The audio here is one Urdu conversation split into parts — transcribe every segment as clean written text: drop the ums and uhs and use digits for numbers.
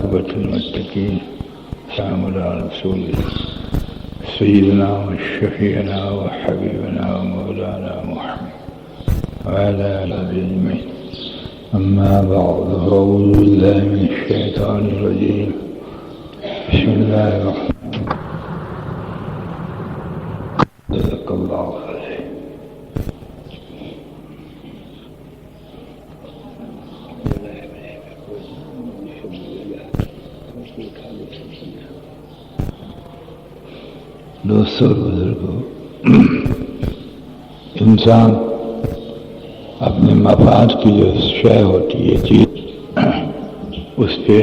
والعاقبة للمتقين. السلام على رسول سيدنا وشفيعنا وحبيبنا ومولانا محمد وعلى آله أجمعين. أما بعد، أعوذ بالله من الشيطان الرجيم. بسم الله الرحمن الرحيم. صدق الله العظيم. دوستو بزرگو، انسان اپنے مفاد کی جو شے ہوتی ہے چیز، اس پہ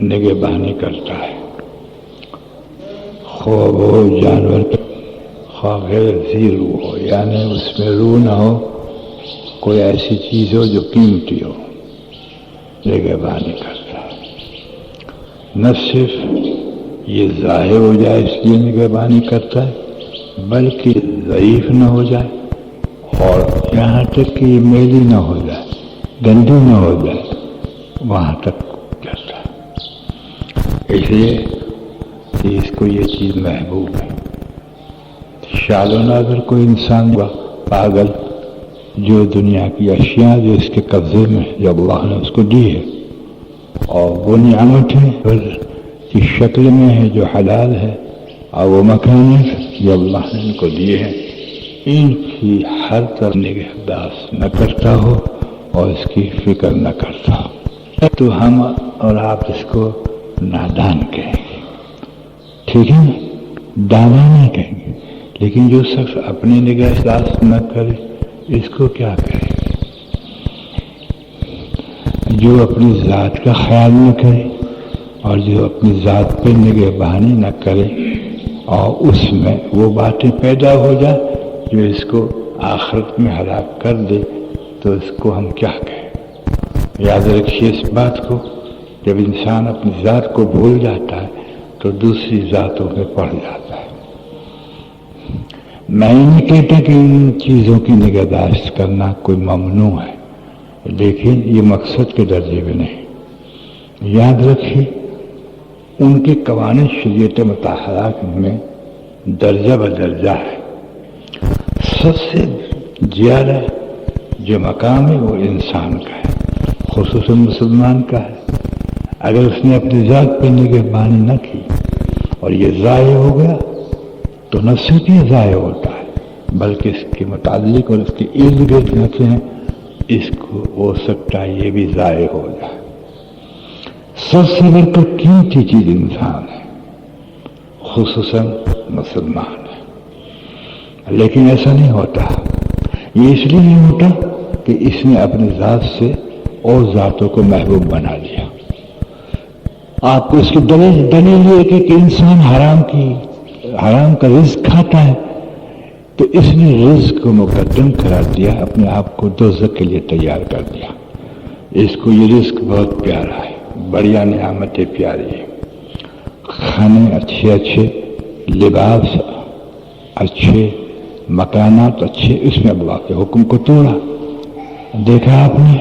نگہبانی کرتا ہے، خواہ وہ جانور خواہ غیر ذی روح ہو، یعنی اس میں روح نہ ہو، کوئی ایسی چیز ہو جو قیمتی ہو، نگہبانی کرتا ہے۔ نہ صرف یہ ظاہر ہو جائے اس لیے نگہبانی کرتا ہے، بلکہ ضعیف نہ ہو جائے، اور یہاں تک کہ یہ میلی نہ ہو جائے، گندی نہ ہو جائے، وہاں تک کرتا ہے۔ اس لیے کہ اس کو یہ چیز محبوب ہے۔ شال و نادر کوئی انسان پاگل جو دنیا کی اشیاء جو اس کے قبضے میں جو اللہ نے اس کو دی ہے، اور وہ نعمت ہے کی شکل میں ہے جو حلال ہے، اور وہ مکان ہے جو اللہ نے ان کو دیے ہیں، ان کی ہر طرح نگہداشت نہ کرتا ہو اور اس کی فکر نہ کرتا ہو تو ہم اور آپ اس کو نادان کہیں گے، ٹھیک ہے نا؟ دانا نہیں کہیں گے، لیکن جو شخص اپنی نگہداشت نہ کرے اس کو کیا کہیں گے؟ جو اپنی ذات کا خیال نہ کرے اور جو اپنی ذات پہ نگہبانی نہ کرے اور اس میں وہ باتیں پیدا ہو جائیں جو اس کو آخرت میں ہلاک کر دے، تو اس کو ہم کیا کہیں؟ یاد رکھیے اس بات کو، جب انسان اپنی ذات کو بھول جاتا ہے تو دوسری ذاتوں میں پڑ جاتا ہے۔ میں نہیں کہتا کہ ان چیزوں کی نگہداشت کرنا کوئی ممنوع ہے، لیکن یہ مقصد کے درجے میں نہیں۔ یاد رکھیے ان کے قوانین شریعت مطہرہ میں درجہ بدرجہ ہے۔ سب سے زیادہ جو مقام ہے وہ انسان کا ہے، خصوصاً مسلمان کا ہے۔ اگر اس نے اپنی ذات پہ نگہبانی نہ کی اور یہ ضائع ہو گیا تو نہ صرف یہ ضائع ہوتا ہے بلکہ اس کے متعلق اور اس کے ارد گرد رہتے ہیں، اس کو ہو سکتا ہے یہ بھی ضائع ہو جائے۔ سب سے بڑھ کر قیمتی چیز انسان ہے، خصوصاً مسلمان ہے، لیکن ایسا نہیں ہوتا۔ یہ اس لیے نہیں ہوتا کہ اس نے اپنی ذات سے اور ذاتوں کو محبوب بنا لیا۔ آپ کو اس کی دلیل یہ کہ انسان حرام کا رزق کھاتا ہے تو اس نے رزق کو مقدم قرار دیا، اپنے آپ کو دوزخ کے لیے تیار کر دیا۔ اس کو یہ رزق بہت پیارا ہے، بڑھیا نعمتیں پیاری ہیں، کھانے اچھے، لباس اچھے، مکانات اچھے، اس میں اللہ کے حکم کو توڑا۔ دیکھا آپ نے،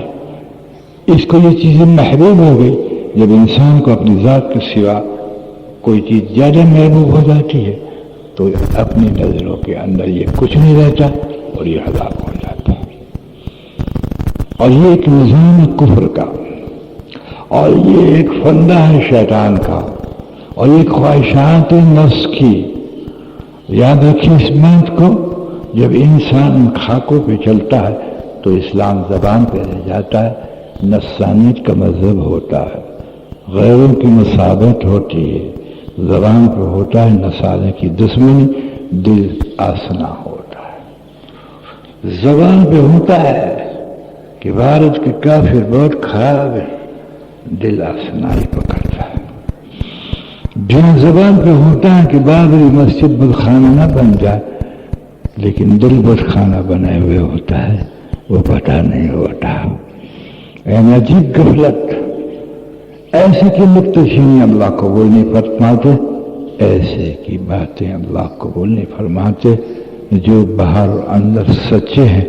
اس کو یہ چیزیں محبوب ہو گئی۔ جب انسان کو اپنی ذات کے سوا کوئی چیز زیادہ محبوب ہو جاتی ہے تو اپنی نظروں کے اندر یہ کچھ نہیں رہتا اور یہ ہلاک ہو جاتا ہے۔ اور یہ ایک نظام کفر کا، اور یہ ایک فندہ ہے شیطان کا، اور یہ خواہشات نفس کی۔ یاد رکھیے اس بات کو، جب انسان ان خاکوں پہ چلتا ہے تو اسلام زبان پہ رہ جاتا ہے، نفسانیت کا مذہب ہوتا ہے، غیروں کی مسابت ہوتی ہے، زبان پہ ہوتا ہے نصارے کی دشمنی، دل آسنا ہوتا ہے۔ زبان پہ ہوتا ہے کہ بھارت کے کافر بہت خراب ہے، دل آسنائی پکڑتا ہے۔ جو زبان پہ ہوتا ہے کہ بابری مسجد بت خانہ نہ بن جائے، لیکن دل بت خانہ بنائے ہوئے ہوتا ہے، وہ پتہ نہیں ہوتا۔ این عجیب غفلت، ایسے کی مکتشین اللہ قبول نہیں فرماتے، ایسے کی باتیں اللہ قبول نہیں فرماتے۔ جو باہر اور اندر سچے ہیں،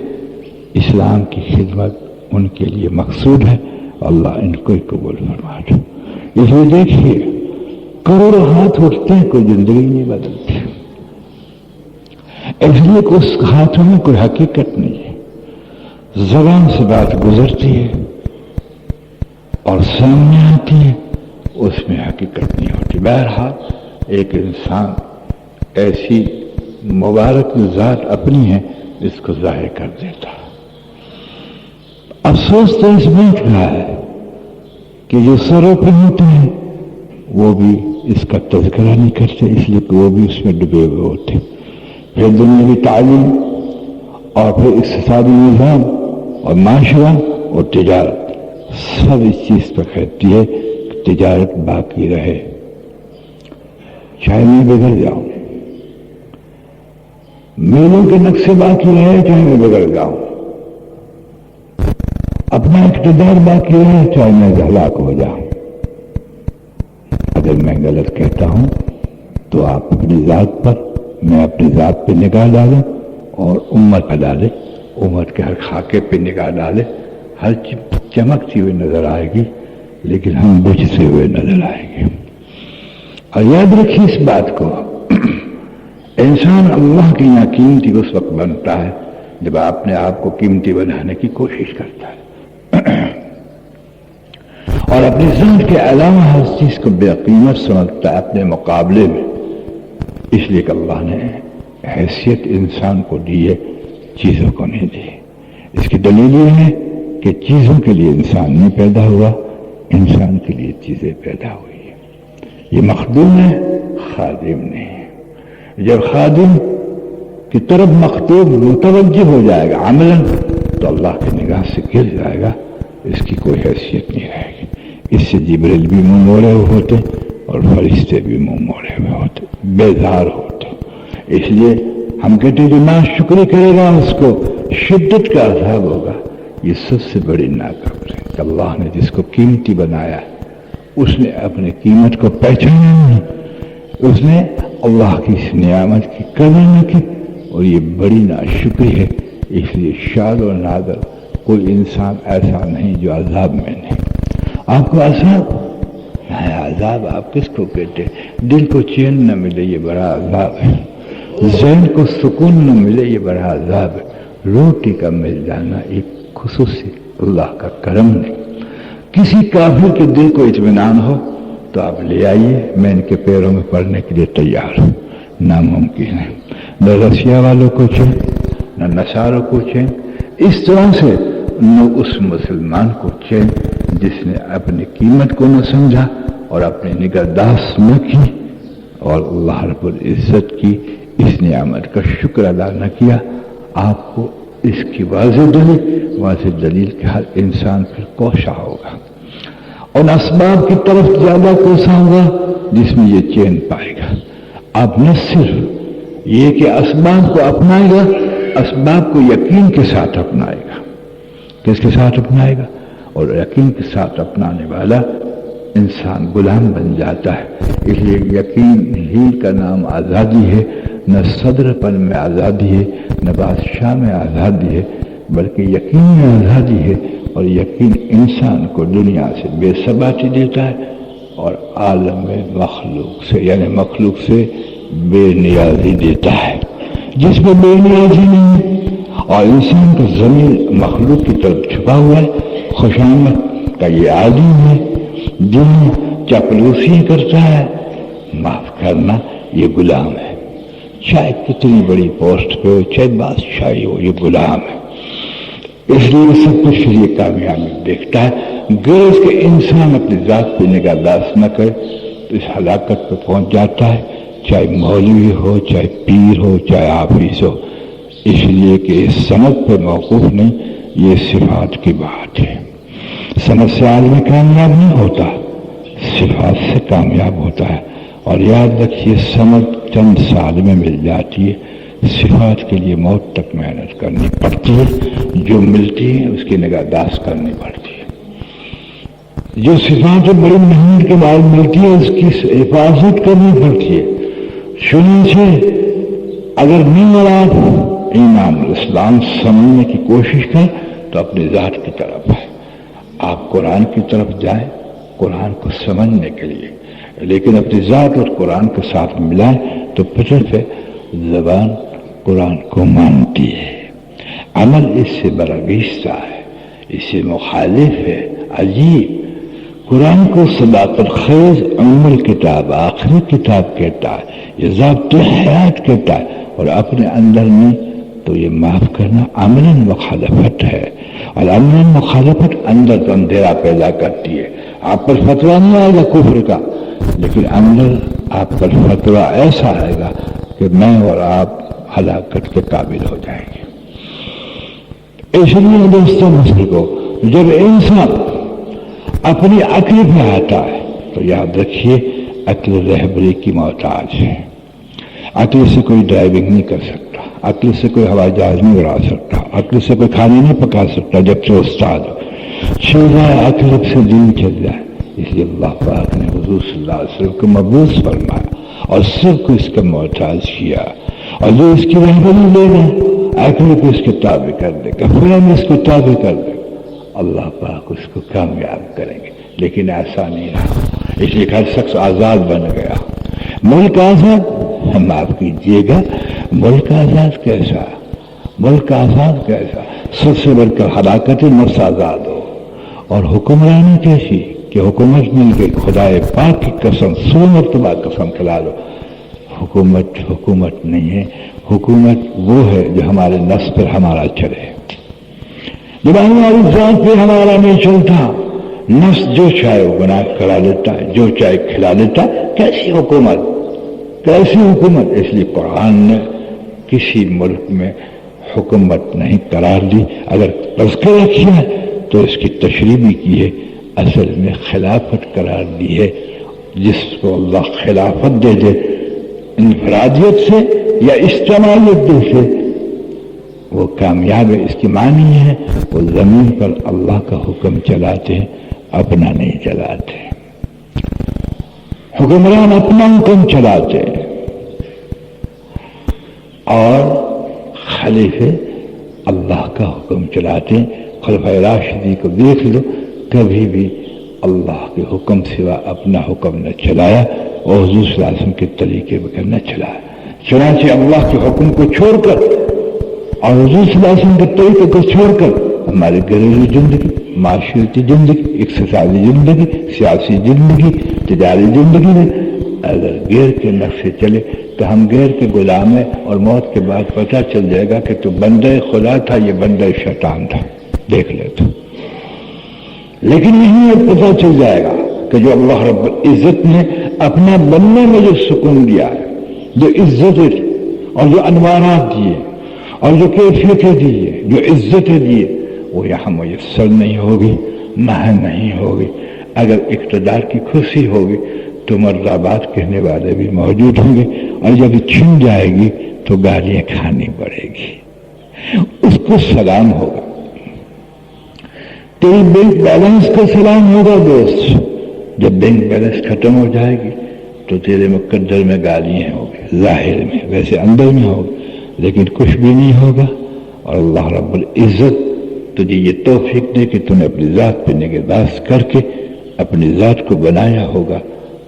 اسلام کی خدمت ان کے لیے مقصود ہے، اللہ ان کو ہی قبول فرما دے۔ اس لیے دیکھیے کروڑوں ہاتھ اٹھتے ہیں، کوئی زندگی نہیں بدلتی، اس لیے کہ اس ہاتھوں میں کوئی حقیقت نہیں ہے، زبان سے بات گزرتی ہے اور سامنے آتی ہے، اس میں حقیقت نہیں ہوتی۔ بہرحال ایک انسان ایسی مبارک ذات اپنی ہے اس کو ظاہر کر دیتا ہے۔ افسوس تو اس بات کا ہے کہ جو سروں پہ ہوتے ہیں وہ بھی اس کا تذکرہ نہیں کرتے، اس لیے کہ وہ بھی اس میں ڈوبے ہوئے ہوتے۔ پھر دنیاوی تعلیم اور پھر اقتصادی نظام اور معاشرہ اور تجارت سب اس چیز پر کہتی ہے کہ تجارت باقی رہے، چاہے میں بگڑ جاؤں، میلوں کے نقشے باقی رہے چاہے میں بگڑ جاؤں، اپنا اقتدار باقی رہے چاہے میں ہلاک ہو جاؤں۔ اگر میں غلط کہتا ہوں تو آپ اپنی ذات پر، میں اپنی ذات پہ نگاہ ڈالیں اور امت پہ ڈالے، امت کے ہر خاکے پہ نگاہ ڈالے، ہر چیز چمکتی ہوئی نظر آئے گی لیکن ہم بجھتے ہوئے نظر آئیں گے۔ اور یاد رکھیے اس بات کو، انسان اللہ کے یہاں قیمتی اس وقت بنتا ہے جب اپنے آپ کو قیمتی بنانے کی کوشش کرتا ہے اور اپنی ذات کے علاوہ ہر چیز کو بے قیمت سمجھتا ہے اپنے مقابلے میں۔ اس لیے کہ اللہ نے حیثیت انسان کو دی ہے، چیزوں کو نہیں دی۔ اس کی دلیل یہ ہے کہ چیزوں کے لیے انسان نہیں پیدا ہوا، انسان کے لیے چیزیں پیدا ہوئی ہیں۔ یہ مخدوم ہے، خادم نہیں ہے۔ جب خادم کی طرف مخدوم متوجہ ہو جائے گا عملاً تو اللہ کی نگاہ سے گر جائے گا، اس کی کوئی حیثیت نہیں رہے گی۔ اس سے جبریل بھی منہ موڑے ہوئے ہوتے اور فرشتے بھی منہ موڑے ہوئے ہوتے، بیزار ہوتے۔ اس لیے ہم کہتے ہیں جو ناشکری کرے گا اس کو شدت کا عذاب ہوگا۔ یہ سب سے بڑی ناقابل ہے کہ اللہ نے جس کو قیمتی بنایا اس نے اپنی قیمت کو پہچانا نہیں، اس نے اللہ کی اس نعمت کی قدر نہ کی، اور یہ بڑی ناشکری ہے۔ اس لیے شاد و نادر کوئی انسان ایسا نہیں جو عذاب میں نہیں۔ آپ کو عذاب آپ کس کو کہتے ہیں؟ دل کو چین نہ ملے یہ بڑا عذاب ہے، ذہن کو سکون نہ ملے یہ بڑا عذاب ہے۔ روٹی کا مل جانا ایک خصوصی اللہ کا کرم نہیں۔ کسی کافر کے دل کو اطمینان ہو تو آپ لے آئیے، میں ان کے پیروں میں پڑنے کے لیے تیار ہوں۔ ناممکن ہے، نہ رسیا والوں کو چین، نہ نصاروں کو چین، اس طرح سے نہ اس مسلمان کو چین جس نے اپنی قیمت کو نہ سمجھا اور اپنی نگہداشت نہ کی اور اللہ رب العزت کی اس نعمت کا شکر ادا نہ کیا۔ آپ کو اس کی واضح دلیل کہ ہر انسان پھر کوشاں ہوگا، ان اسباب کی طرف زیادہ کوشاں ہوگا جس میں یہ چین پائے گا۔ آپ نہ صرف یہ کہ اسباب کو اپنائے گا، اسباب کو یقین کے ساتھ اپنائے گا۔ کس کے ساتھ اپنائے گا؟ اور یقین کے ساتھ اپنانے والا انسان غلام بن جاتا ہے۔ اس لیے یقین ہی کا نام آزادی ہے، نہ صدر پن میں آزادی ہے، نہ بادشاہ میں آزادی ہے، بلکہ یقین میں آزادی ہے۔ اور یقین انسان کو دنیا سے بے ثباتی دیتا ہے اور عالم مخلوق سے یعنی مخلوق سے بے نیازی دیتا ہے۔ جس میں بے نیازی نہیں ہے اور انسان کا ضمیر مخلوق کی طرف چھپا ہوا ہے، خوشامد کا یہ عادی ہے، دل چاپلوسی کرتا ہے، معاف کرنا یہ غلام ہے۔ چاہے کتنی بڑی پوسٹ پہ ہو، چاہے بادشاہی ہو، یہ غلام ہے۔ اس لیے سب کچھ یہ کامیابی دیکھتا ہے۔ غرض کہ انسان اپنی ذات پہ نگہداشت نہ کرے تو اس ہلاکت پہ پہنچ جاتا ہے، چاہے مولوی ہو، چاہے پیر ہو، چاہے حافظ ہو۔ اس لیے کہ اس سند پہ موقوف نہیں، یہ صفات کی بات ہے۔ سند سے آدمی کامیاب نہیں ہوتا، صفات سے کامیاب ہوتا ہے۔ اور یاد رکھیے سند چند سال میں مل جاتی ہے، صفات کے لیے موت تک محنت کرنی پڑتی ہے۔ جو ملتی ہے اس کی نگہداشت کرنی پڑتی ہے۔ جو صفات بڑی محنت کے بعد ملتی ہے اس کی حفاظت کرنی پڑتی ہے۔ چنانچہ اگر نہیں آپ ایمان اسلام سمجھنے کی کوشش کریں تو اپنی ذات کی طرف ہے، آپ قرآن کی طرف جائیں، قرآن کو سمجھنے کے لیے، لیکن اپنی ذات اور قرآن کے ساتھ ملائیں تو پھر سے زبان قرآن کو مانتی ہے، عمل اس سے برعکس ہے، اس سے مخالف ہے۔ عجیب، قرآن کو صداقت خیز عمل کتاب، آخری کتاب کہتا ہے، یہ ضابط حیات کہتا ہے، اور اپنے اندر میں تو یہ معاف کرنا عملاً مخالفت ہے، اور عملاً مخالفت اندر تو اندھیرا پیدا کرتی ہے۔ آپ پر فتویٰ نہیں آئے گا کفر کا، لیکن اندر آپ پر فتویٰ ایسا آئے گا کہ میں اور آپ ہلاکت کے قابل ہو جائیں گے۔ اس لیے دوستوں مسلموں، جب انسان اپنی عقل پہ آتا ہے تو یاد رکھیے عقل رہبری کی محتاج ہے۔ عقل سے کوئی ڈرائیونگ نہیں کر سکتا، عقل سے کوئی ہوائی جہاز نہیں اڑا سکتا، عقل سے کوئی کھانے نہیں پکا سکتا جب سے استاد ہو۔ چل جائے عقل سے دین چل جائے، اس لیے اللہ پاک نے حضور صلی اللہ علیہ وسلم کو مبعوث فرمایا اور سب کو اس کا محتاج کیا، اور جو اس کی رہبری لے گا عقل کو اس کے تابع کر دے گا، فہم اس کو تابع کر دے گا، اللہ پاک اس کو کامیاب کریں گے، لیکن ایسا نہیں رہا۔ اس لیے ہر شخص آزاد بن گیا۔ ملک آزاد، معاف کیجیے گا، ملک آزاد کیسا؟ ملک آزاد کیسا؟ سب سے بڑھ کر ہلاکت نفس آزاد ہو، اور حکمرانی کیسی کہ حکومت مل گئی۔ خدا پاک کی قسم 100 مرتبہ قسم کھلا دو، حکومت نہیں ہے، حکومت وہ ہے جو ہمارے نفس پر ہمارا چلے، جب ہماری ذات پہ ہمارا نہیں چلتا، نفس جو چاہے وہ بنا کرا لیتا ہے، جو چاہے کھلا لیتا ہے۔ کیسی حکومت، کیسی حکومت؟ اس لیے قرآن نے کسی ملک میں حکومت نہیں قرار دی۔ اگر تذکرہ کیا ہے تو اس کی تشریح بھی کی ہے، اصل میں خلافت قرار دی ہے۔ جس کو اللہ خلافت دے دے انفرادیت سے یا اجتماعیت دے سے، وہ کامیاب ہے۔ اس کی معنی ہے وہ زمین پر اللہ کا حکم چلاتے ہیں، اپنا نہیں چلاتے۔ حکمران اپنا حکم چلاتے ہیں، اور خلیفے اللہ کا حکم چلاتے ہیں۔ خلفائے راشدین کو دیکھ لو، کبھی بھی اللہ کے حکم سوا اپنا حکم نہ چلایا، اور حضور صلی اللہ علیہ وسلم کے طریقے بغیر نہ چلایا۔ چنانچہ اللہ کے حکم کو چھوڑ کر اور حضور صلی اللہ علیہ وسلم کے طریقے کو چھوڑ کر ہماری گھریلو زندگی، معاشرتی زندگی، اقتصادی زندگی، سیاسی زندگی، تجاری زندگی میں اگر غیر کے نقشے چلے تو ہم غیر کے غلام ہیں، اور موت کے بعد پتہ چل جائے گا کہ تو بندہ خدا تھا، یہ بندہ شیطان تھا، دیکھ لے تو۔ لیکن یہیں پتہ چل جائے گا کہ جو اللہ رب العزت نے اپنا بننے میں جو سکون دیا ہے، جو عزت اور جو انوارات دیے اور جو کیفیتیں دیے، جو عزتیں دیے، وہ یہاں میسر نہیں ہوگی، مہن نہیں ہوگی۔ اگر اقتدار کی خوشی ہوگی تو مرد آباد کہنے والے بھی موجود ہوں گے، اور جب چھن جائے گی تو گالیاں کھانی پڑے گی۔ اس کو سلام ہوگا، تیری بینک بیلنس کا سلام ہوگا دوست۔ جب بینک بیلنس ختم ہو جائے گی تو تیرے مقدر میں گالیاں ہوگی، ظاہر میں، ویسے اندر میں ہوگی، لیکن کچھ بھی نہیں ہوگا۔ اور اللہ رب العزت تجھے یہ توفیق دے کہ تم نے اپنی ذات پہ نگہداشت کر کے اپنی ذات کو بنایا ہوگا،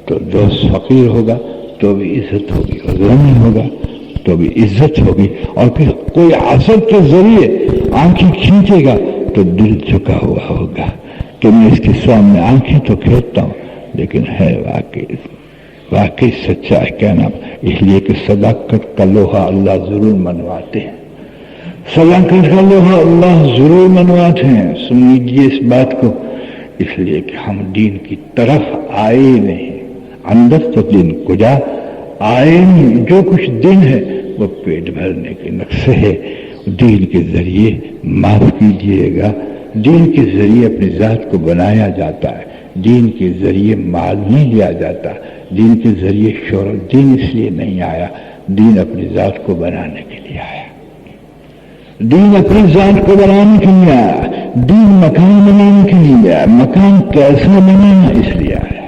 تو دوست فقیر ہوگا تو بھی عزت ہوگی، اور غنی ہوگا تو بھی عزت ہوگی۔ اور پھر کوئی حسد کے ذریعے آنکھیں کھینچے گا تو دل جھکا ہوا ہوگا کہ میں اس کے سامنے آنکھیں تو کھینچتا ہوں، لیکن ہے واقعی سچا ہے کہنا۔ اس لیے کہ صداقت کا لوہا اللہ ضرور منواتے ہیں، صداقت کا لوہا اللہ ضرور منواتے ہیں۔ سن لیجیے اس بات کو، اس لیے کہ ہم دین کی طرف آئے نہیں، اندر تو دین کجا آئے نہیں۔ جو کچھ دین ہے وہ پیٹ بھرنے کے نقشے ہے۔ دین کے ذریعے معاف کیجیے گا، دین کے ذریعے اپنی ذات کو بنایا جاتا ہے، دین کے ذریعے مال نہیں لیا جاتا، دین کے ذریعے شہرت۔ دین اس لیے نہیں آیا، دین اپنی ذات کو بنانے کے لیے آیا، دین اپنی ذات کو بنانے کے لیے آیا، دین مکان بنانے کے لیے آیا۔ مکان کیسے بنانا اس لیے آیا،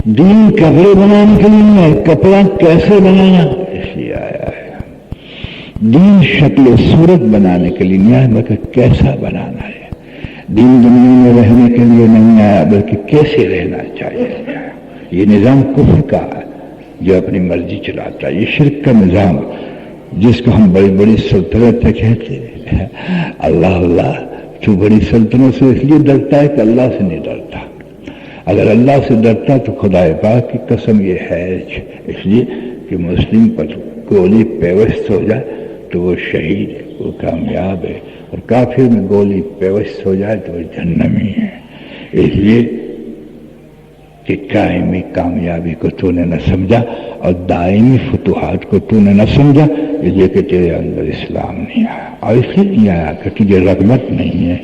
دین کپڑے بنانے کے لیے آیا، کپڑا کیسے بنانا اس لیے آیا ہے۔ دین شکل و صورت بنانے کے لیے نہیں آیا، مگر کیسا بنانا ہے۔ دین دنیا میں رہنے کے لیے نہیں آیا بلکہ کیسے رہنا چاہیے. یہ نظام کفر کا ہے جو اپنی مرضی چلاتا ہے. یہ شرک کا نظام جس کو ہم بڑی بڑی سلطنتیں کہتے ہیں. اللہ اللہ تو بڑی سلطنت سے اس لیے ڈرتا ہے کہ اللہ سے نہیں ڈرتا. اگر اللہ سے ڈرتا تو خدا پاک کی قسم یہ ہے اس لیے کہ مسلم پر گولی پیوست ہو جائے تو وہ شہید ہے, وہ کامیاب ہے, اور کافر میں گولی پیوست ہو جائے تو وہ جہنمی ہے. اس لیے کہ قائمی کامیابی کو تو نے نہ سمجھا اور دائمی فتوحات کو تو نے نہ سمجھا, اس لیے کہ تیرے اندر اسلام نہیں آیا. اور اس لیے نہیں آیا کہ تجھے رغبت نہیں ہے,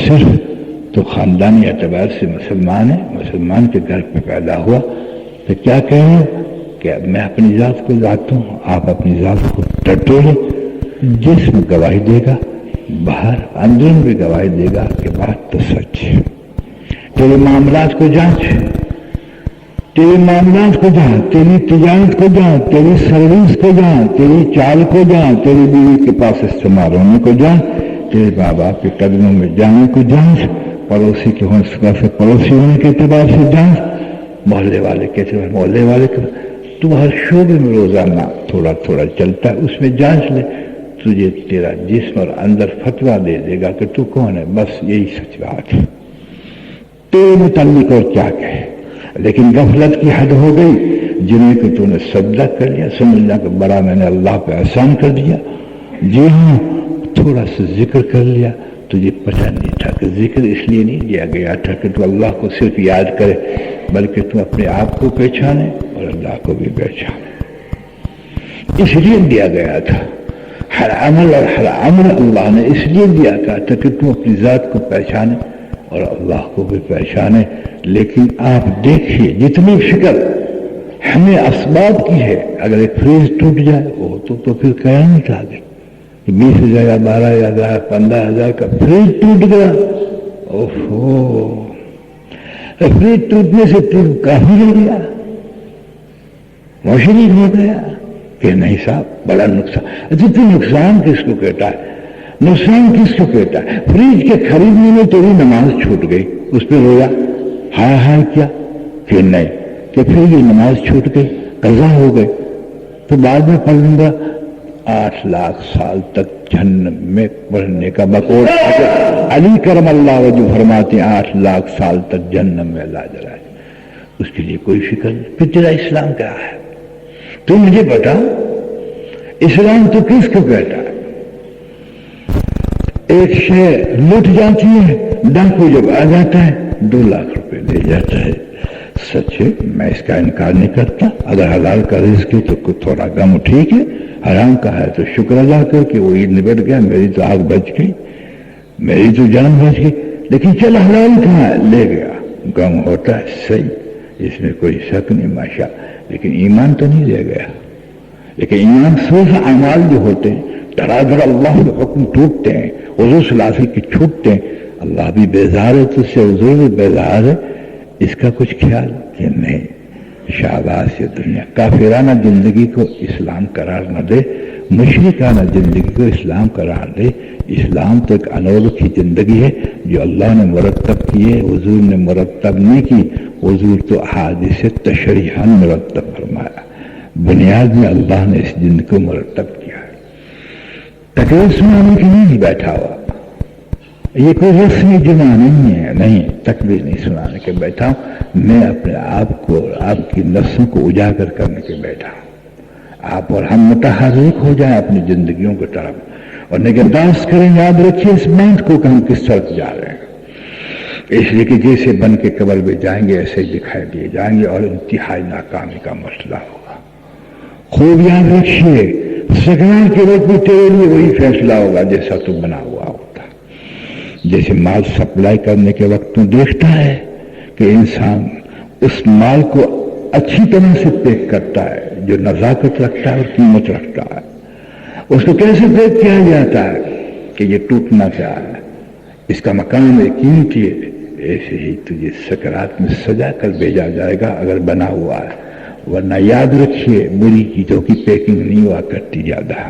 صرف تو خاندانی اعتبار سے مسلمان ہے, مسلمان کے گھر پہ پیدا ہوا تو کیا کہیں کہ میں اپنی ذات کو ذات ہوں, آپ اپنی ذات کو ٹٹولے. جسم گواہی دے گا, باہر اندرون بھی گواہی دے گا کہ بات تو سچ ہے. تیرے معاملات کو جانچ, تیرے معاملات کو جانچ, تیری تجارت کو جانچ, تیری سروس کو جانچ, تیری چال کو جانچ, تیری بیوی کے پاس استعمال ہونے کو جانچ, تیرے ماں باپ کے قدموں میں جانے کو جانچ, پڑوسی کے حوصلہ سے پڑوسی ہونے کے اعتبار سے جانچ, محلے والے کے اعتبار محلے والے کے. تو ہر شعبے میں روزانہ تھوڑا تھوڑا چلتا ہے, اس میں جانچ لے. تجھے تیرا جسم اور اندر فتویٰ دے دے گا کہ تو کون ہے, بس یہی سچ بات ہے. تیرے متعلق اور کیا کہے. لیکن غفلت کی حد ہو گئی, جنہیں کہ تو نے سجدہ کر لیا, سمجھنا کہ بڑا میں نے اللہ پہ احسان کر دیا. جی ہاں, تھوڑا سا ذکر کر لیا, تجھے پتہ نہیں تھا کہ ذکر اس لیے نہیں دیا گیا تھا کہ تو اللہ کو صرف یاد کرے, بلکہ تو اپنے آپ کو پہچانے اور اللہ کو بھی پہچانے. اس لیے دیا گیا تھا. ہر عمل اور ہر عمل اللہ نے اس لیے دیا تھا کہ تو اپنی ذات کو پہچانے اور اللہ کو بھی پہچانے. لیکن آپ دیکھیے جتنی فکر ہمیں اسباب کی ہے, اگر ایک فریج ٹوٹ جائے وہ تو پھر قیامت آ گئی. 20,000 12,000 15,000 کا فریج ٹوٹ گیا, اوہو, فریج ٹوٹنے سے تو کافی ہو گیا, مشرک ہو گیا کہ نہیں صاحب, بڑا نقصان. تو نقصان کس کو کہتا ہے, نقصان کس کو کہتا ہے؟ فریج کے خریدنے میں تیری نماز چھوٹ گئی, اس پہ رویا, ہائے ہائے کیا, پھر نہیں کہ پھر یہ نماز چھوٹ گئی, قضا ہو گئی, تو بعد میں پڑھ لوں گا. 8 لاکھ سال تک جہنم میں پڑھنے کا بقول علی کرم اللہ وجہ فرماتے ہیں 8 لاکھ سال تک جہنم میں اللہ جلائے, اس کے لیے کوئی فکر نہیں. پھر تیرا اسلام کیا ہے؟ تو مجھے بتا, اسلام تو کس کو کہتا ہے؟ ایک شے لٹ جاتی ہے, ڈاکو جب آ جاتا ہے 2 لاکھ روپے لے جاتا ہے. سچ ہے, میں اس کا انکار نہیں کرتا. اگر حلال کا رزق ہے تو تھوڑا کم ٹھیک ہے, حرام کا ہے تو شکر ادا کر کے وہ عید نبٹ گیا, میری تو آگ بچ گئی, میری تو جان بچ گئی. لیکن چل حلال کہاں ہے, لے گیا, غم ہوتا ہے, صحیح, اس میں کوئی شک نہیں ماشاء. لیکن ایمان تو نہیں لے گیا. لیکن ایمان صرف اعمال جو ہوتے ہیں دھڑا اللہ کے حکم ٹوٹتے ہیں, حضور صلی اللہ علیہ وسلم کی چھوٹتے ہیں, اللہ بھی بیزار ہے تو اس سے حضور بھی بیزار ہے, اس کا کچھ خیال کہ نہیں. شاباش یہ دنیا کافرانہ زندگی کو اسلام قرار نہ دے, مشرکانہ زندگی کو اسلام قرار دے. اسلام تو ایک انوکھی زندگی ہے جو اللہ نے مرتب کی ہے, حضور نے مرتب نہیں کی. حضور تو احادیث تشریحاً مرتب فرمایا, بنیاد میں اللہ نے اس زندگی کو مرتب کیا ہے. تقریر سنانے کے لیے بیٹھا ہوا, یہ کوئی رسمی جمعہ نہیں ہے, نہیں, تقریر نہیں سنانے کے بیٹھا ہوں. میں اپنے آپ کو اور آپ کی نفسوں کو اجاگر کرنے کے بیٹھا ہوں. آپ اور ہم متحرک ہو جائیں اپنی زندگیوں کی طرف اور نگہداشت کریں. یاد رکھیے اس بات کو کہ ہم کس طرف جا رہے ہیں. اس لیے کہ جیسے بن کے قبر میں جائیں گے ایسے دکھائی دیے جائیں گے اور انتہائی ناکامی کا مسئلہ ہوگا. خوب یاد رکھیے, سکرات کے وقت میں تیرے لیے وہی فیصلہ ہوگا جیسا تو بنا ہوا ہوتا. جیسے مال سپلائی کرنے کے وقت تو دیکھتا ہے کہ انسان اس مال کو اچھی طرح سے پیک کرتا ہے جو نزاکت رکھتا ہے اور قیمت رکھتا ہے. اس کو کیسے پیک کیا جاتا ہے کہ یہ ٹوٹنا چاہے, اس کا مقام ہے, قیمتی ہے. ایسے ہی تجھے سکرات میں سجا کر بھیجا جائے گا اگر بنا ہوا ہے. ورنہ یاد رکھیے بری چیزوں کی پیکنگ نہیں ہوا کرتی زیادہ.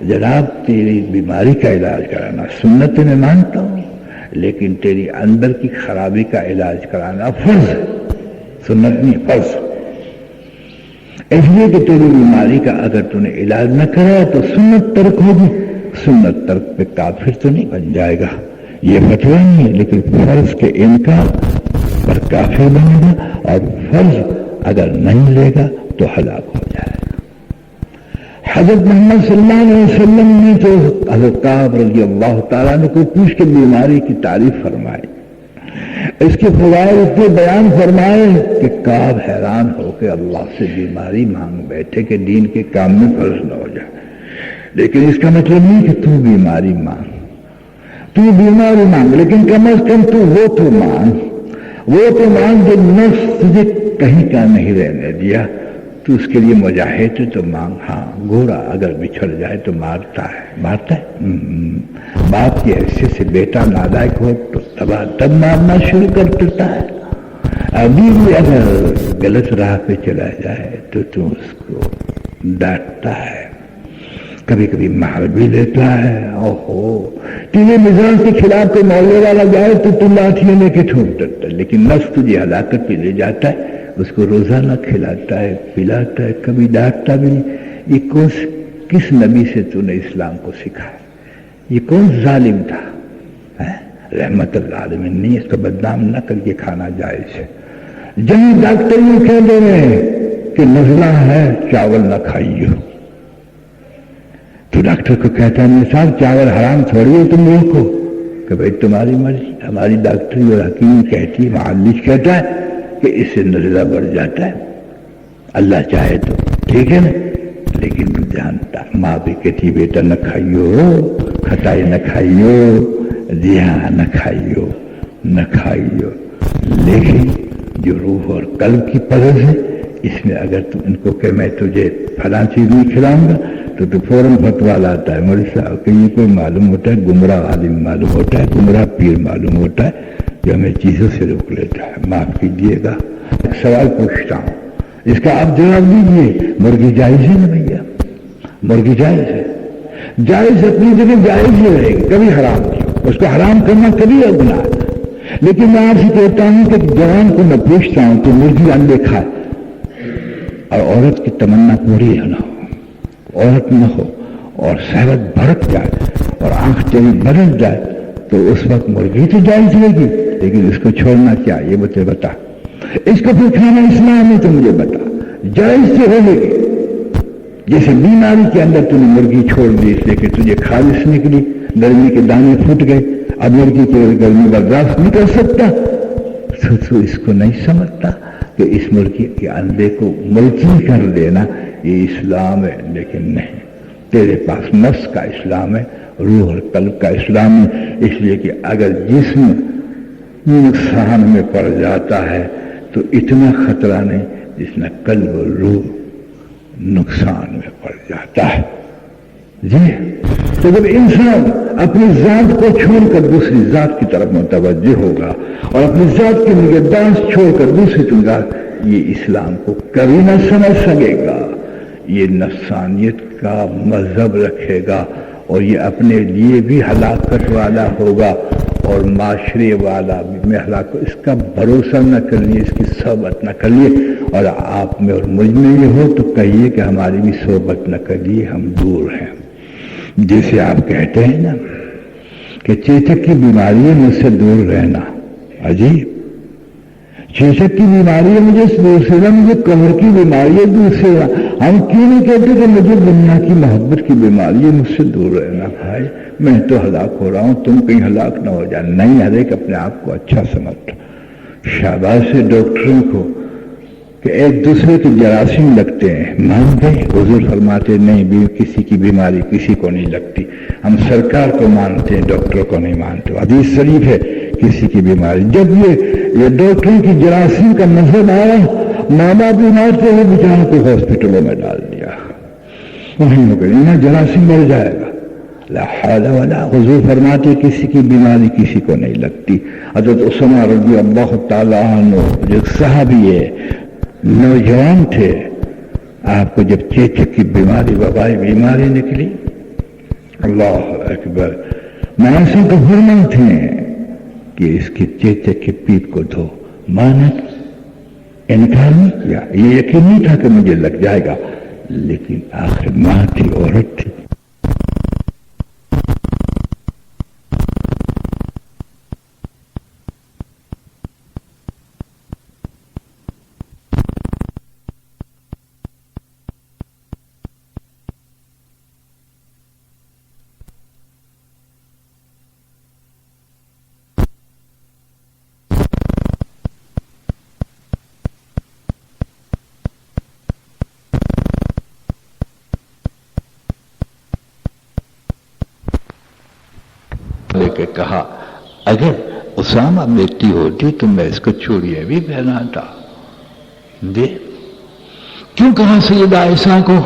جناب تیری بیماری کا علاج کرانا سنت میں مانتا ہوں، لیکن تیری اندر کی خرابی کا علاج کرانا فرض ہے، سنت نہیں فرض۔ اس لیے کہ تیری بیماری کا اگر تو نے علاج نہ کرا تو سنت ترک ہوگی، سنت ترک پہ کافر تو نہیں بن جائے گا، یہ فتویٰ نہیں ہے، لیکن فرض کے انکار پر کافر بنے گا، اور فرض اگر نہیں لے گا تو ہلاک ہو جائے گا۔ حضرت محمد صلی اللہ علیہ وسلم نے تو حضرت کعب رضی اللہ تعالیٰ عنہ کو پوچھ کے بیماری کی تعریف فرمائی، اس کے فوائد اتنے بیان فرمائے کہ کعب حیران ہو کے اللہ سے بیماری مانگ بیٹھے کہ دین کے کام میں فرض نہ ہو جائے۔ لیکن اس کا مطلب نہیں کہ تو بیماری مانگ، تو بیماری مانگ، لیکن کم از کم تو وہ تو مانگ جو نفس تجھے کہیں کا نہیں رہنے دیا، تو اس کے لیے مجاہد تو مانگ۔ ہاں گھوڑا اگر بچھڑ جائے تو مارتا ہے، باپ کی حیثیت سے بیٹا نالائق ہو تو تب مارنا شروع کر دیتا ہے۔ ابھی بھی اگر غلط راہ پہ چلا جائے تو اس کو ڈانٹتا ہے، کبھی کبھی مار بھی لیتا ہے۔ تیرے مزاج کے خلاف کوئی محلے والا جائے تو لاٹھی لے کے ٹھوک دیتا ہے، لیکن نفس تجھے ہلاکت پہ لے جاتا ہے، اس کو روزانہ کھلاتا ہے، پلاتا ہے، کبھی ڈانٹتا بھی نہیں۔ یہ کس نبی سے تو نے اسلام کو سکھایا؟ یہ کون ظالم تھا؟ رحمت اللہ علیہ نہیں، اس کو بدنام نہ کر کے کھانا جائز ہے۔ جہاں ڈاکٹر یہ کہہ دے رہے ہیں کہ نزلہ ہے چاول نہ کھائیے، تو ڈاکٹر کو کہتا ہے صاحب چاول حرام تھوڑی ہے، تم روکو کہ بھائی تمہاری مرضی۔ ہماری ڈاکٹری اور حکیم کہتی ہے، معالج کہتا ہے کہ اس سے نزلہ بڑھ جاتا ہے، اللہ چاہے تو ٹھیک ہے نا، لیکن تو جانتا ماں بھی کہتی بیٹا نہ کھائیو، کھٹائی نہ کھائیو، دیہاں نہ کھائیو، لیکن جو روح اور قلب کی پرز ہے اس میں اگر تو ان کو کہ میں تجھے فلاں چیز نہیں کھلاؤں گا تو فوراً فتویٰ لاتا ہے مولوی صاحب کہ یہ کوئی معلوم ہوتا ہے گمراہ عالم معلوم ہوتا ہے، گمراہ پیر معلوم ہوتا ہے جو ہمیں چیزوں سے روک لیتا ہے۔ معاف کیجیے گا، ایک سوال پوچھتا ہوں، اس کا آپ جواب دیجیے۔ مرغی جائز ہے نا بھیا؟ مرغی جائز ہے، جائز اپنی جگہ جائز ہی رہے گی، کبھی حرام نہیں، اس کو حرام کرنا کبھی گناہ ہے۔ لیکن میں آپ سے کہتا ہوں کہ جوان کو میں پوچھتا ہوں کہ مرغی انڈے کھائے اور عورت کی تمنا پوری نہ ہو، عورت نہ ہو اور صحت بھڑک جائے اور آنکھ تیری بدل جائے تو اس وقت مرغی تو جائز لے گی، لیکن اس کو چھوڑنا کیا یہ مجھے بتا، اس کو پھر کھانا اسلام ہے تو مجھے بتا، جائز سے ہو لے گی۔ جیسے بیماری کے اندر تو نے مرغی چھوڑ دی اس لیے کہ تجھے خالص نکلی، گرمی کے دانے پھوٹ گئے، اب مرغی کی گرمی برداشت نہیں کر سکتا، تو اس کو نہیں سمجھتا کہ اس مرغی کے انڈے کو ملکی کر دینا یہ اسلام ہے، لیکن نہیں، تیرے پاس نفس کا اسلام ہے، روح اور قلب کا اسلام ہے۔ اس لیے کہ اگر جسم نقصان میں پڑ جاتا ہے تو اتنا خطرہ نہیں جتنا قلب اور روح نقصان میں پڑ جاتا ہے۔ جی تو جب انسان اپنی ذات کو چھوڑ کر دوسری ذات کی طرف متوجہ ہوگا اور اپنی ذات کی نگہداشت چھوڑ کر دوسری ذات، یہ اسلام کو کبھی نہ سمجھ سکے گا، یہ نفسانیت کا مذہب رکھے گا اور یہ اپنے لیے بھی ہلاکت والا ہوگا اور معاشرے والا بھی ہلاکت۔ اس کا بھروسہ نہ کریے، اس کی صحبت نہ کریے، اور آپ میں اور مجھ میں یہ ہو تو کہیے کہ ہماری بھی صحبت نہ کریے، ہم دور ہیں۔ جیسے آپ کہتے ہیں نا کہ چیچک کی بیماری ہے مجھ سے دور رہنا، عجیب، چیچک کی بیماری ہے مجھے دور سے رہنا، مجھے کمر کی بیماری ہے دور سے رہنا، ہم کیوں نہیں کہتے کہ مجھے دنیا کی محبت کی بیماری ہے مجھ سے دور رہنا؟ بھائی میں تو ہلاک ہو رہا ہوں، تم کہیں ہلاک نہ ہو جائے۔ نہیں، ہر ایک اپنے آپ کو اچھا سمجھتا۔ شاباش ہے ڈاکٹروں کو کہ ایک دوسرے کے جراثیم لگتے ہیں، مان گئے؟ حضور فرماتے نہیں بھی کسی کی بیماری کسی کو نہیں لگتی، ہم سرکار کو مانتے ہیں، ڈاکٹر کو نہیں مانتے۔ حدیث شریف ہے کسی کی بیماری۔ جب یہ ڈاکٹروں کی جراثیم کا مذہب آیا، ماں باپ بیمار تھے وہ بیچاروں کو ہاسپٹلوں میں ڈال دیا، وہیں ہو گئے، انہیں جراثیم مر جائے گا۔ لا حول ولا، حضور فرماتے کسی کی بیماری کسی کو نہیں لگتی۔ حضرت اسامہ رضی اللہ تعالیٰ عنہ جو صحابی ہے، نوجوان تھے، آپ کو جب چیچک کی بیماری وبائی بیماری نکلی اللہ اکبر. میں ایسے تو حرمن تھے کہ اس کے چیچے کی پیٹ کو دھو. ماں نے انکار نہیں کیا, یہ یقین نہیں تھا کہ مجھے لگ جائے گا, لیکن آخر ماں تھی, عورت تھی. کہ کہا اگر اسامہ بیٹی ہوتی تو میں اس کو چوڑیاں بھی پہناتا. دے کیوں کہا سیدہ عائشہ کو؟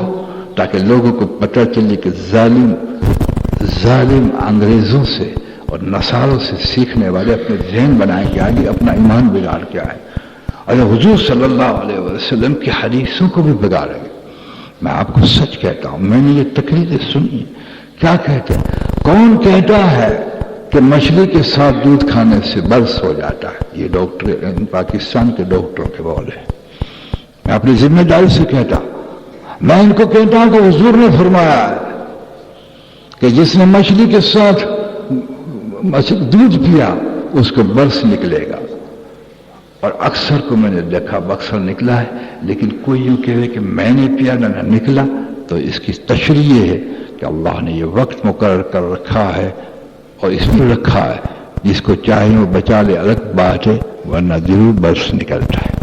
تاکہ لوگوں کو پتہ چلے کہ ظالم انگریزوں سے اور نصاروں سے سیکھنے والے اپنے ذہن بنائے کہ آگے اپنا ایمان بگاڑ کے آئے, اور حضور صلی اللہ علیہ وسلم کی حدیثوں کو بھی بگاڑیں گے. میں آپ کو سچ کہتا ہوں, میں نے یہ تقریریں سنی. کیا کہتے ہیں؟ کون کہتا ہے کہ مچھلی کے ساتھ دودھ کھانے سے برس ہو جاتا ہے؟ یہ ڈاکٹر پاکستان کے ڈاکٹروں کے بول ہے. میں اپنی ذمہ داری سے کہتا ہوں, میں ان کو کہتا ہوں کہ حضور نے فرمایا ہے کہ جس نے مچھلی کے ساتھ دودھ پیا اس کو برس نکلے گا. اور اکثر کو میں نے دیکھا بکسر نکلا ہے, لیکن کوئی یوں کہے کہ میں نے پیا نہ نکلا, تو اس کی تشریح یہ ہے کہ اللہ نے یہ وقت مقرر کر رکھا ہے اور اس میں رکھا ہے, جس کو چاہے وہ بچا لے الگ بات ہے, ورنہ ضرور برس نکلتا ہے.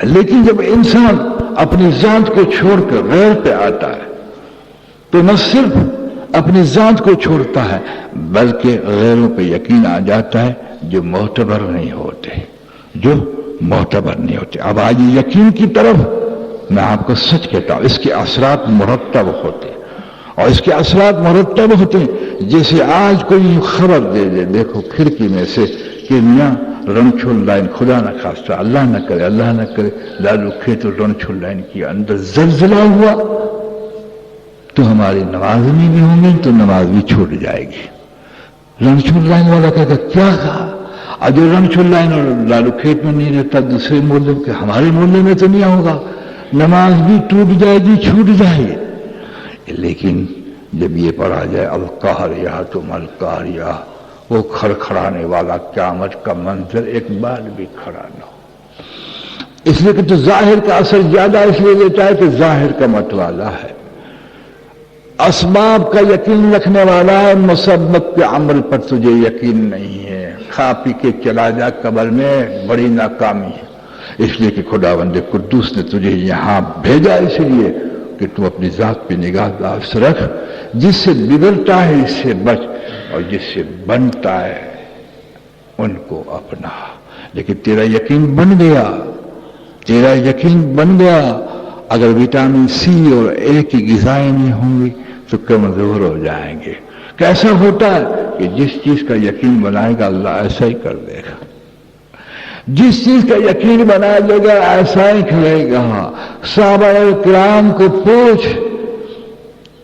لیکن جب انسان اپنی ذات کو چھوڑ کر غیر پہ آتا ہے تو نہ صرف اپنی ذات کو چھوڑتا ہے بلکہ غیروں پہ یقین آ جاتا ہے جو معتبر نہیں ہوتے. اب آج یقین کی طرف میں آپ کو سچ کہتا ہوں, اس کے اثرات مرتب ہوتے ہیں, اور اس کے اثرات مرتب ہوتے ہیں. جیسے آج کوئی خبر دے دے, دیکھو کھڑکی میں سے کہ میاں رنچھول لائن, خدا نہ خواستہ, اللہ نہ کرے لالو کھیت رنچھول لائن کی اندر زلزلہ ہوا تو ہماری نماز میں بھی ہوں گے تو نماز بھی چھوٹ جائے گی. رنچھول لائن والا کہتا کیا کہا؟ اور جو رنچھول لائن اور لالو کھیت میں نہیں رہتا دوسرے محلے کے, ہمارے محلے میں تو نہیں ہوگا, نماز بھی ٹوٹ جائے گی, چھوٹ جائے گی. لیکن جب یہ پڑھا جائے القاریہ تم القاریہ, وہ کھڑکھڑانے والا قیامت کا منظر ایک بار بھی کھڑا نہ ہو. اس لیے کہ تو ظاہر کا اثر زیادہ اس لیے دیتا ہے کہ ظاہر کا متوالا ہے, اسباب کا یقین رکھنے والا ہے, مسبب کے عمل پر تجھے یقین نہیں ہے. کھا پی کے چلا جا قبر میں, بڑی ناکامی ہے. اس لیے کہ خداوند قدوس نے تجھے یہاں بھیجا اس لیے کہ تم اپنی ذات پہ نگاہ داشت رکھ. جس سے بگڑتا ہے اس سے بچ, اور جس سے بنتا ہے ان کو اپنا. لیکن تیرا یقین بن گیا, اگر وٹامن سی اور اے کی غذائیں نہیں ہوں گی تو کمزور ہو جائیں گے. کیسا ہوتا ہے کہ جس چیز کا یقین بنائے گا اللہ ایسا ہی کر دے گا, جس چیز کا یقین بنا دے گا ایسا ہی کھلے گا. صحابہ کرام کو پوچھ,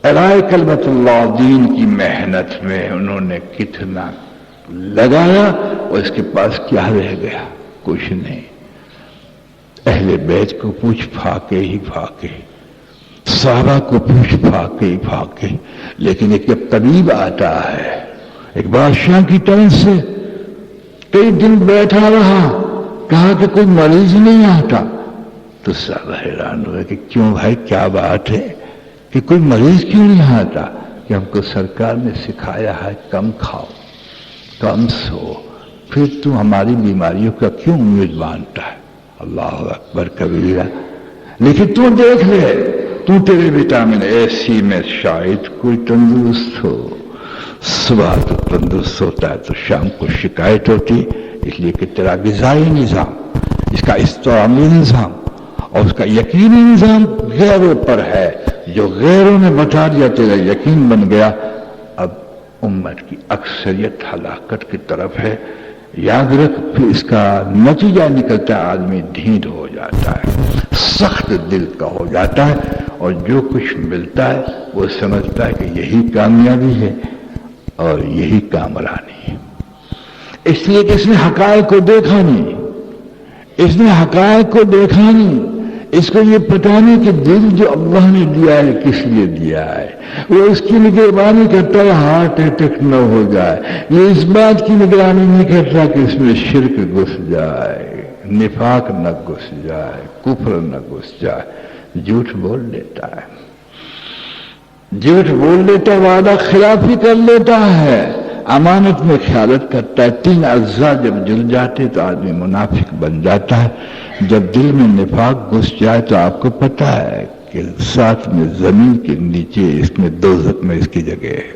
اعلاء کلمت اللہ دین کی محنت میں انہوں نے کتنا لگایا اور اس کے پاس کیا رہ گیا؟ کچھ نہیں. اہل بیت کو پوچھ, پھاکے ہی پھاکے. صحابہ کو پوچھ, پھاکے ہی پھاکے. لیکن ایک جب طبیب آتا ہے, ایک بادشاہ کی طرف سے کئی دن بیٹھا رہا, کہا کہ کوئی مریض نہیں آتا, تو سب حیران ہوئے کہ کیوں بھائی, کیا بات ہے کہ کوئی مریض کیوں نہیں آتا؟ کہ ہم کو سرکار نے سکھایا ہے کم کھاؤ, کم سو, پھر تو ہماری بیماریوں کا کیوں امید باندھتا ہے؟ اللہ اکبر کبیرہ. لیکن تو دیکھ لے, تو تیرے وٹامن ایسی میں شاید کوئی تندرست ہو, صبح تو تندرست ہوتا ہے تو شام کو شکایت ہوتی, اس لیے کہ تیرا غذائی نظام, اس کا استعمالی نظام اور اس کا یقینی نظام غیروں پر ہے. جو غیروں نے بتا دیا تیرا یقین بن گیا. اب امت کی اکثریت ہلاکت کی طرف ہے, یاد رکھ. پھر اس کا نتیجہ نکلتا ہے آدمی ڈھیٹ ہو جاتا ہے, سخت دل کا ہو جاتا ہے, اور اور جو کچھ ملتا ہے وہ سمجھتا ہے کہ یہی کامیابی ہے اور یہی کامرانی ہے۔ اس لیے کہ اس نے حقائق کو دیکھا نہیں، اس نے حقائق کو دیکھا نہیں، اس کو یہ پتہ نہیں کہ دل جو اللہ نے دیا ہے کس لیے دیا ہے۔ وہ اس کی نگرانی کرتا ہے ہارٹ اٹیک نہ ہو جائے، یہ اس بات کی نگرانی نہیں کرتا کہ اس میں شرک گھس جائے، نفاق نہ گھس جائے، کفر نہ گھس جائے۔ جھوٹ بول لیتا ہے، جھوٹ بول لیتا ہے، وعدہ خلافی کر لیتا ہے، امانت میں خیانت کرتا ہے۔ تین اجزاء جب جل جاتے تو آدمی منافق بن جاتا ہے۔ جب دل میں نفاق گھس جائے تو آپ کو پتہ ہے کہ ساتھ میں زمین کے نیچے اس میں دوزخ میں اس کی جگہ ہے۔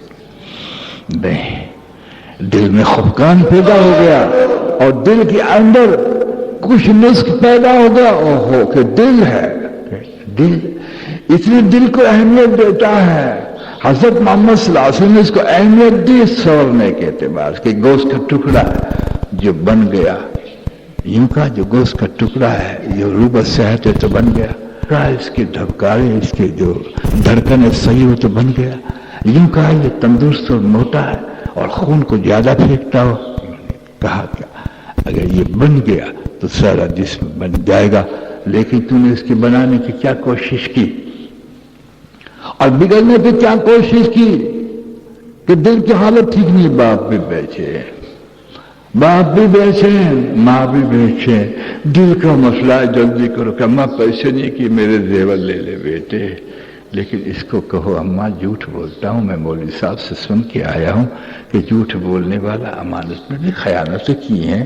نہیں، دل میں خفقان پیدا ہو گیا اور دل کے اندر کچھ نسک پیدا ہو گیا، اوہو کہ دل ہے، دل اس لیے دل کو اہمیت دیتا ہے۔ حضرت محمد صلی اللہ علیہ وسلم نے اس کو اہمیت دی سورنے کے اعتبار سے کہ گوشت کا ٹکڑا جو بن گیا، یوں کا جو گوشت کا ٹکڑا ہے یہ روبہ صحت ہے تو بن گیا، اس کے دھبکارے، اس کے جو دھڑکن صحیح ہو تو بن گیا، یوں کہا یہ تندرست اور موٹا ہے اور خون کو زیادہ پھینکتا ہو، کہا کیا اگر یہ بن گیا تو سارا جسم بن جائے گا، لیکن تم نے اس کے بنانے کی کیا کوشش کی اور بگڑنے پہ کیا کوشش کی کہ دل کی حالت ٹھیک نہیں، باپ بھی بیچے، باپ بھی بیچے، ماں بھی بیچے، دل کا مسئلہ ہے جلدی کرو کہ اماں پیسے نہیں کہ میرے زیور لے لے بیٹے، لیکن اس کو کہو اماں جھوٹ بولتا ہوں، میں مولوی صاحب سے سن کے آیا ہوں کہ جھوٹ بولنے والا امانت میں بھی خیانت کی ہیں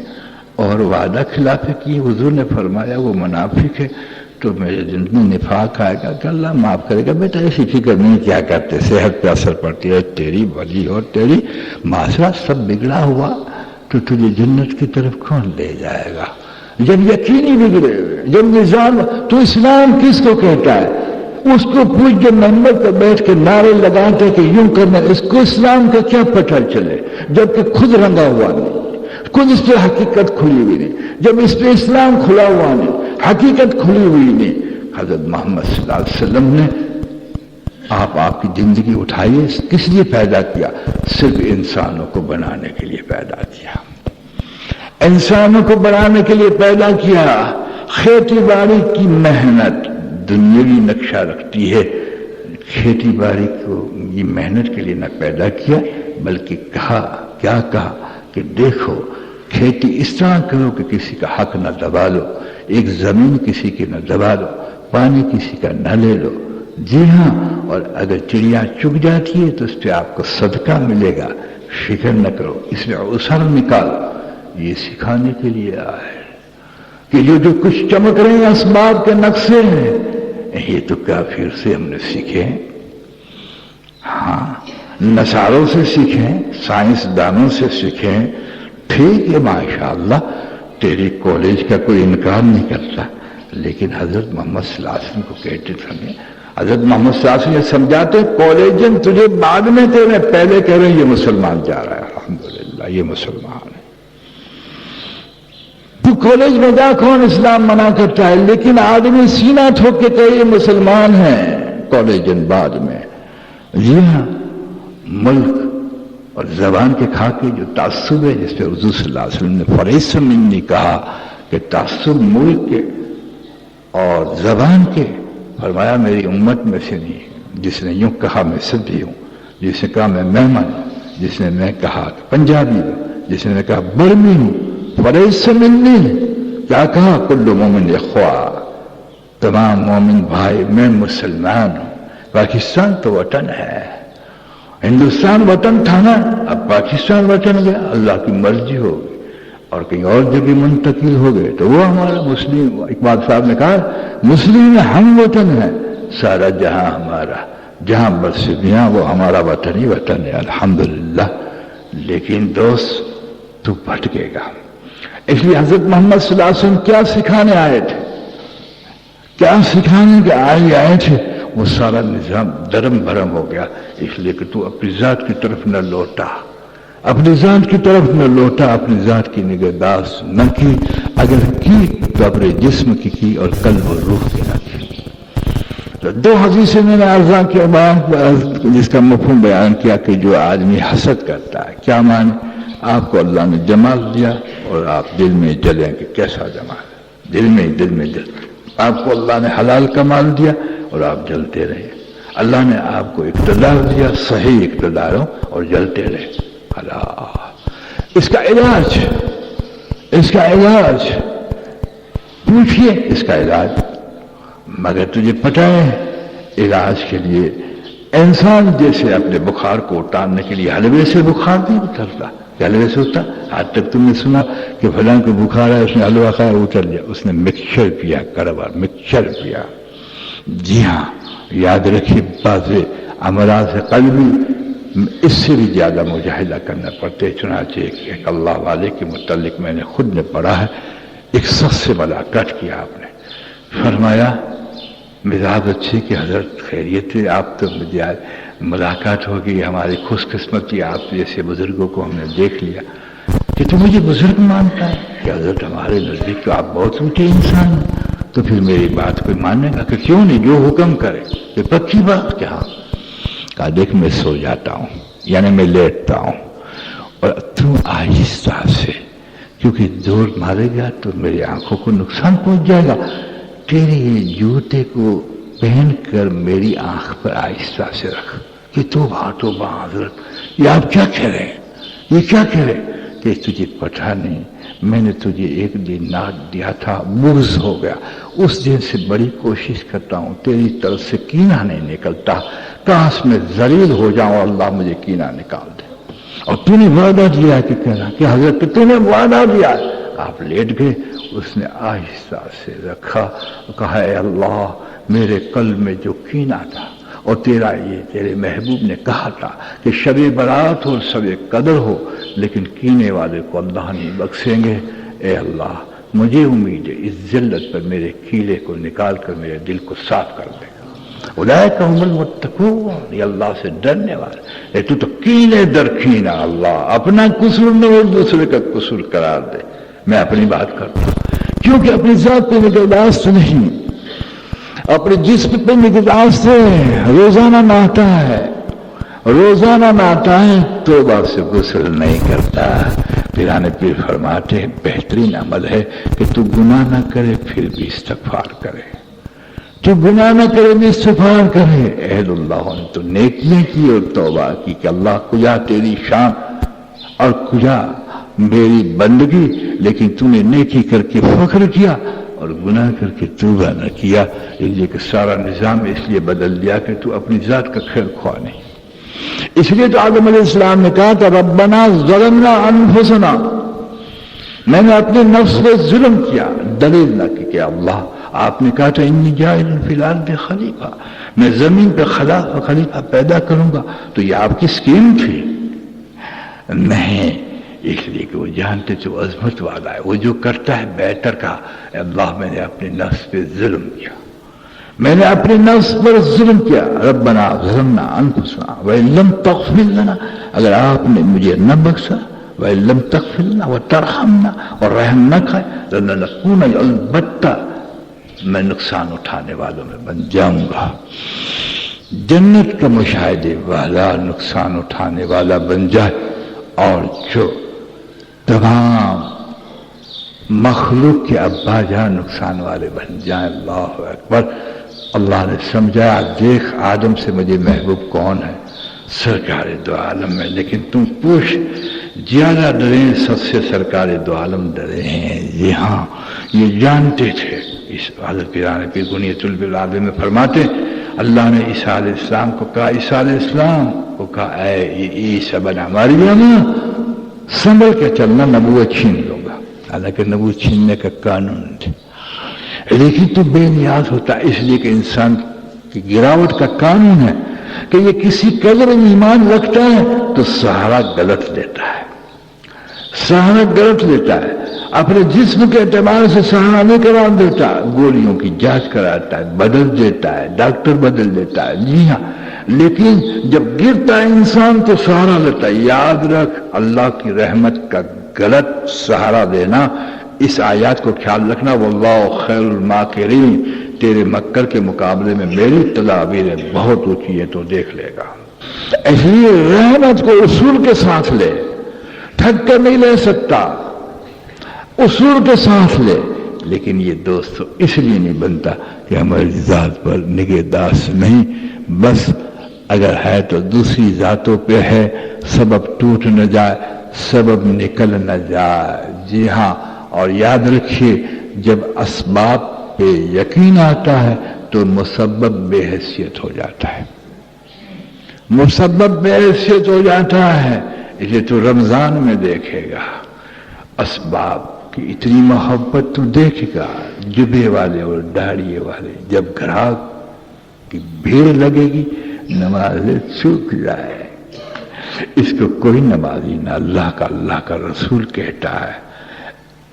اور وعدہ خلاف کی، حضور نے فرمایا وہ منافق ہے، تو میرے دل میں نفاق آئے گا کہ اللہ معاف کرے گا، بیٹا ایسی فکر نہیں کیا کرتے، صحت پہ اثر پڑتی ہے تیری ولی اور تیری معاشرہ سب بگڑا ہوا تو تجھے جنت کی طرف کون لے جائے گا؟ جب یقینی بگڑے ہوئے، جب نظام، تو اسلام کس کو کہتا ہے؟ اس کو پوچھ جو ممبر پر بیٹھ کے نعرے لگاتے کہ یوں کرنا، اس کو اسلام کا کیا پتہ چلے جبکہ خود رنگا ہوا نہیں، خود اس پہ حقیقت کھلی ہوئی نہیں، جب اس پہ اسلام کھلا ہوا نہیں، حقیقت کھلی ہوئی نہیں۔ حضرت محمد صلی اللہ علیہ وسلم نے آپ کی زندگی اٹھائیے، کس لیے پیدا کیا؟ صرف انسانوں کو بنانے کے لیے پیدا کیا، انسانوں کو بنانے کے لیے پیدا کیا۔ کھیتی باڑی کی محنت دنیاوی نقشہ رکھتی ہے، کھیتی باڑی کو یہ محنت کے لیے نہ پیدا کیا، بلکہ کیا کہا کہ دیکھو کھیتی اس طرح کرو کہ کسی کا حق نہ دبا لو، ایک زمین کسی کی نہ دبا لو، پانی کسی کا نہ لے لو، جی ہاں، اور اگر چڑیا چگ جاتی ہے تو اس پہ آپ کو صدقہ ملے گا، فکر نہ کرو، اس میں عسر نکالو۔ یہ سکھانے کے لیے آئے کہ جو کچھ چمک رہے ہیں اسباب کے نقشے ہیں، یہ تو کافر سے ہم نے سیکھے ہیں، ہاں نصاروں سے سیکھیں، سائنسدانوں سے سیکھیں، ٹھیک ہے ماشاءاللہ تیری کالج کا کوئی انکار نہیں کرتا، لیکن حضرت محمد صلی اللہ علیہ وسلم کو کہتے تھے، حضرت محمد صلی اللہ علیہ وسلم سمجھاتے کالجن تجھے بعد میں تیرے پہلے کہہ رہے ہیں یہ مسلمان جا رہا ہے، الحمدللہ یہ مسلمان ہے، تو کالج میں جا، کون اسلام منع کرتا ہے، لیکن آدمی سینہ ٹھوک کے کہے یہ مسلمان ہیں کالجن بعد میں۔ جی ہاں، ملک اور زبان کے خاکے جو تعصب ہے، جس پہ حضور صلی اللہ علیہ وسلم نے فریض نے کہا کہ تعصب ملک کے اور زبان کے، فرمایا میری امت میں سے نہیں، جس نے یوں کہا میں سبھی ہوں، جس نے کہا میں مہمان ہوں، جس نے میں کہا کہ پنجابی ہوں، جس نے کہا برمی ہوں، فریض منی، کیا کہا کل مومن اخوا، تمام مومن بھائی، میں مسلمان ہوں۔ پاکستان تو وطن ہے، ہندوستان وطن تھا نا، اب پاکستان وطن گیا، اللہ کی مرضی ہوگی اور کہیں اور جگہ منتقل ہو گئے تو وہ ہمارا مسلم، اقبال صاحب نے کہا مسلم ہم وطن ہے، سارا جہاں ہمارا، جہاں برس میاں وہ ہمارا وطن ہی وطن ہے، الحمدللہ۔ لیکن دوست تو بھٹکے گا، اس لیے حضرت محمد صلی اللہ علیہ وسلم کیا سکھانے آئے تھے، کیا سکھانے کے آئے تھے، وہ سارا نظام درم بھرم ہو گیا، اس لیے کہ تو اپنی ذات کی طرف نہ لوٹا، اپنی ذات کی طرف نہ لوٹا، اپنی ذات کی نگہداشت نہ کی، اگر کی تو اپنے جسم کی اور قلب اور روح کی نہ کی۔ تو دو حدیثیں میں نے عرضہ کے بعد جس کا مفہوم بیان کیا کہ جو آدمی حسد کرتا ہے کیا معنی؟ آپ کو اللہ نے جمال دیا اور آپ دل میں جلیں کہ کیسا جمال ہے، دل میں جل، آپ کو اللہ نے حلال کا مال دیا اور آپ جلتے رہے، اللہ نے آپ کو اقتدار دیا، صحیح اقتدار ہو اور جلتے رہے، اللہ اس کا علاج پوچھئے، اس کا علاج مگر تجھے پتہ ہے علاج کے لیے انسان جیسے اپنے بخار کو اتارنے کے لیے حلوے سے بخار نہیں اترتا، حلوے سے ہوتا، آج تک تم نے سنا کہ فلاں کو بخار ہے اس نے حلوہ کھایا اتر گیا، اس نے مکسچر پیا، کڑوا مکسچر پیا۔ جی ہاں، یاد رکھیے بعض امراض قلبی اس سے بھی زیادہ مجاہدہ کرنا پڑتے، چنانچہ ایک اللہ والے کے متعلق میں نے خود نے پڑھا ہے، ایک شخص سے ملاقات کیا آپ نے، فرمایا مزاج اچھے کہ حضرت خیریت ہے، آپ تو مجھے ملاقات ہوگی، ہماری خوش قسمتی، آپ جیسے بزرگوں کو ہم نے دیکھ لیا، کہ تو مجھے بزرگ مانتا ہے کہ حضرت ہمارے نزدیک تو آپ بہت اونچے انسان ہیں، تو پھر میری بات کوئی ماننے گا کہ کیوں نہیں، جو حکم کرے، یہ پکی بات کیا؟ کہا دیکھ میں سو جاتا ہوں، یعنی میں لیٹتا ہوں، اور تو آہستہ سے، کیونکہ زور مارے گا تو میری آنکھوں کو نقصان پہنچ جائے گا، تیرے یہ جوتے کو پہن کر میری آنکھ پر آہستہ سے رکھ کہ تو حضرت یہ آپ کیا کہہ رہے ہیں، یہ کیا کہہ رہے ہیں کہ تجھے پتہ نہیں، میں نے تجھے ایک دن ناٹ دیا تھا، بغض ہو گیا، اس دن سے بڑی کوشش کرتا ہوں تیری طرف سے کینہ نہیں نکلتا، کاش میں ذلیل ہو جاؤں اللہ مجھے کینہ نکال دے، اور تو نے وعدہ دیا کہ کہنا کہ حضرت تو نے وعدہ دیا، آپ لیٹ گئے، اس نے آہستہ سے رکھا، کہا اے اللہ میرے قلب میں جو کینہ تھا، اور تیرے محبوب نے کہا تھا کہ شب برات ہو شب قدر ہو لیکن کینے والے کو اللہ نہیں بخشیں گے، اے اللہ مجھے امید ہے اس ذلت پر میرے کیلے کو نکال کر میرے دل کو صاف کر دے گا، اولئک هم المتقون، یہ اللہ سے ڈرنے والے، تو کینے در کینہ، اللہ اپنا قصور نہیں اور دوسرے کا قصور قرار دے، میں اپنی بات کرتا ہوں کیونکہ اپنی ذات پہ نگہداشت نہیں، اپنے جسم پہ نگہداشت ہے، روزانہ نہاتا ہے، توبہ سے غسل نہیں کرتا، پیرانے پیر فرماتے ہیں بہترین عمل ہے کہ تو گناہ نہ کرے پھر بھی استغفار کرے، تو گناہ نہ کرے بھی استغفار کرے، اہل اللہ نے تو نیکیاں کی اور توبہ کی کہ اللہ کجا تیری شان اور کجا میری بندگی، لیکن تو نے نیکی کر کے فخر کیا اور گناہ کر کے توبہ نہ کیا، اس لیے کہ سارا نظام اس لیے بدل دیا کہ تو اپنی ذات کا خیر خواہ نہیں، اس لیے تو آدم علیہ السلام نے کہا تھا ربنا ظلمنا انفسنا، میں نے اپنے نفس پہ ظلم کیا، دلیل نہ کی کہ اللہ آپ نے کہا تھا انی جاعل فی الارض خلیفہ، میں زمین پہ خلیفہ پیدا کروں گا، تو یہ آپ کی اسکیم تھی نہیں، اس لیے کہ وہ جانتے تھے وہ عظمت والا ہے، وہ جو کرتا ہے بہتر کا، اللہ میں نے اپنے نفس پہ ظلم کیا، میں نے اپنے نفس پر ظلم کیا، ربنا ظلمنا انفسنا وان لم تغفر لنا، اگر آپ نے مجھے نہ بخشا، وان لم تغفر لنا وترحمنا، اور رحم نہ کھائے، لنکون، البتہ میں نقصان اٹھانے والوں میں بن جاؤں گا، جنت کا مشاہدے والا نقصان اٹھانے والا بن جائے، اور جو تمام مخلوق کے ابا جان نقصان والے بن جائیں، اللہ اکبر، اللہ نے سمجھایا دیکھ آدم سے مجھے محبوب کون ہے، سرکار دو عالم میں، لیکن تم پوچھ زیادہ ڈرے سب سے سرکار دو عالم ڈرے ہیں، جی ہاں یہ جانتے تھے، اس حضرت پیرانے پیر غنیۃ البلاد میں فرماتے اللہ نے عیسیٰ علیہ السلام کو کہا، عیسیٰ علیہ السلام کو کہا اے عیسیٰ بن مریم سنبھل کے چلنا، نبوت چھین لوں گا، حالانکہ نبوت چھیننے کا قانون تھا، لیکن تو بے نیاز ہوتا، اس لیے کہ انسان کی گراوٹ کا قانون ہے کہ یہ کسی قدر ایمان رکھتا ہے تو سہارا غلط لیتا ہے، اپنے جسم کے اعتبار سے سہارا نہیں کرا دیتا، گولیوں کی جانچ کراتا ہے، بدل دیتا ہے، ڈاکٹر بدل دیتا ہے، جی ہاں، لیکن جب گرتا ہے انسان تو سہارا لیتا ہے، یاد رکھ اللہ کی رحمت کا غلط سہارا دینا، اس آیات کو خیال رکھنا، واللہ خیر الماکرین، تیرے مکر کے مقابلے میں میری تدابیر بہت اونچی ہے، تو دیکھ لے گا۔ اس لیے رحمت کو اصول کے ساتھ لے، ٹھگ کر نہیں لے سکتا، اصول کے ساتھ لے۔ لیکن یہ دوست اس لیے نہیں بنتا کہ ہماری ذات پر نگہداشت نہیں، بس اگر ہے تو دوسری ذاتوں پہ ہے، سبب ٹوٹ نہ جائے، سبب نکل نہ جائے۔ جی ہاں، اور یاد رکھیے جب اسباب پہ یقین آتا ہے تو مسبب بے حیثیت ہو جاتا ہے، مسبب بے حیثیت ہو جاتا ہے۔ اسے تو رمضان میں دیکھے گا، اسباب کی اتنی محبت تو دیکھے گا، جبے والے اور داڑھیے والے، جب گراہک کی بھیڑ لگے گی نمازیں چوک جائے۔ اس کو کوئی نمازی نہ اللہ کا رسول کہتا ہے۔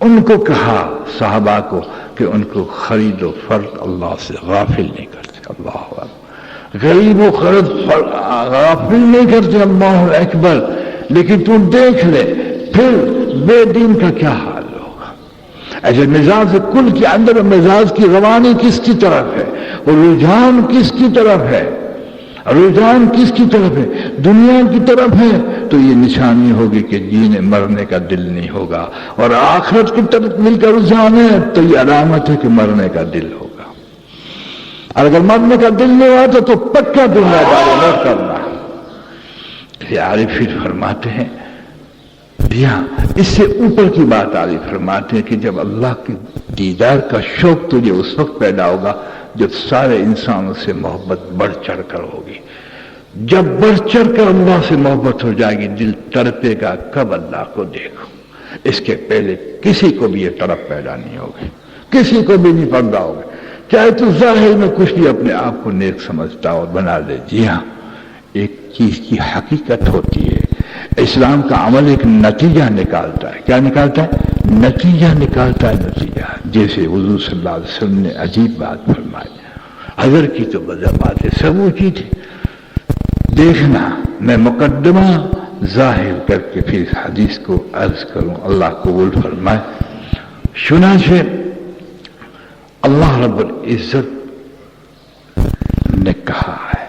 ان کو کہا صحابہ کو کہ ان کو خرید و فروخت اللہ سے غافل نہیں کرتے، اللہ اکبر، غریب و خرید غافل نہیں کرتے، اللہ اکبر۔ لیکن تو دیکھ لے پھر بے دین کا کیا حال ہوگا۔ ایسے مزاج کل کے اندر مزاج کی روانی کس کی طرف ہے، اور رجحان کس کی طرف ہے، رجحان کس کی طرف ہے، دنیا کی طرف ہے، تو یہ نشانی ہوگی کہ جینے مرنے کا دل نہیں ہوگا، اور آخرت کی طرف مل کر رجحان ہے تو یہ علامت ہے کہ مرنے کا دل ہوگا۔ اور اگر مرنے کا دل نہیں ہوا تو پکا دنیا داری نہ کرنا۔ عارف فرماتے ہیں، اس سے اوپر کی بات عارف فرماتے ہیں کہ جب اللہ کے دیدار کا شوق تجھے اس وقت پیدا ہوگا جب سارے انسانوں سے محبت بڑھ چڑھ کر ہوگی۔ جب بڑھ چڑھ کر اللہ سے محبت ہو جائے گی، دل تڑپے گا کب اللہ کو دیکھوں۔ اس کے پہلے کسی کو بھی یہ تڑپ پیدا نہیں ہوگی، کسی کو بھی نہیں پیدا ہوگی، چاہے تو ظاہر میں کچھ بھی اپنے آپ کو نیک سمجھتا اور بنا لے۔ جی ہاں، ایک چیز کی حقیقت ہوتی ہے، اسلام کا عمل ایک نتیجہ نکالتا ہے۔ کیا نکالتا ہے؟ نتیجہ نکالتا ہے، نتیجہ۔ جیسے حضور صلی اللہ علیہ وسلم نے عجیب بات فرمائی، حضرت کی تو باتیں سب اونچی تھی۔ دیکھنا میں مقدمہ ظاہر کر کے پھر اس حدیث کو عرض کروں، اللہ قبول فرمائے۔ چنانچہ اللہ رب العزت نے کہا ہے،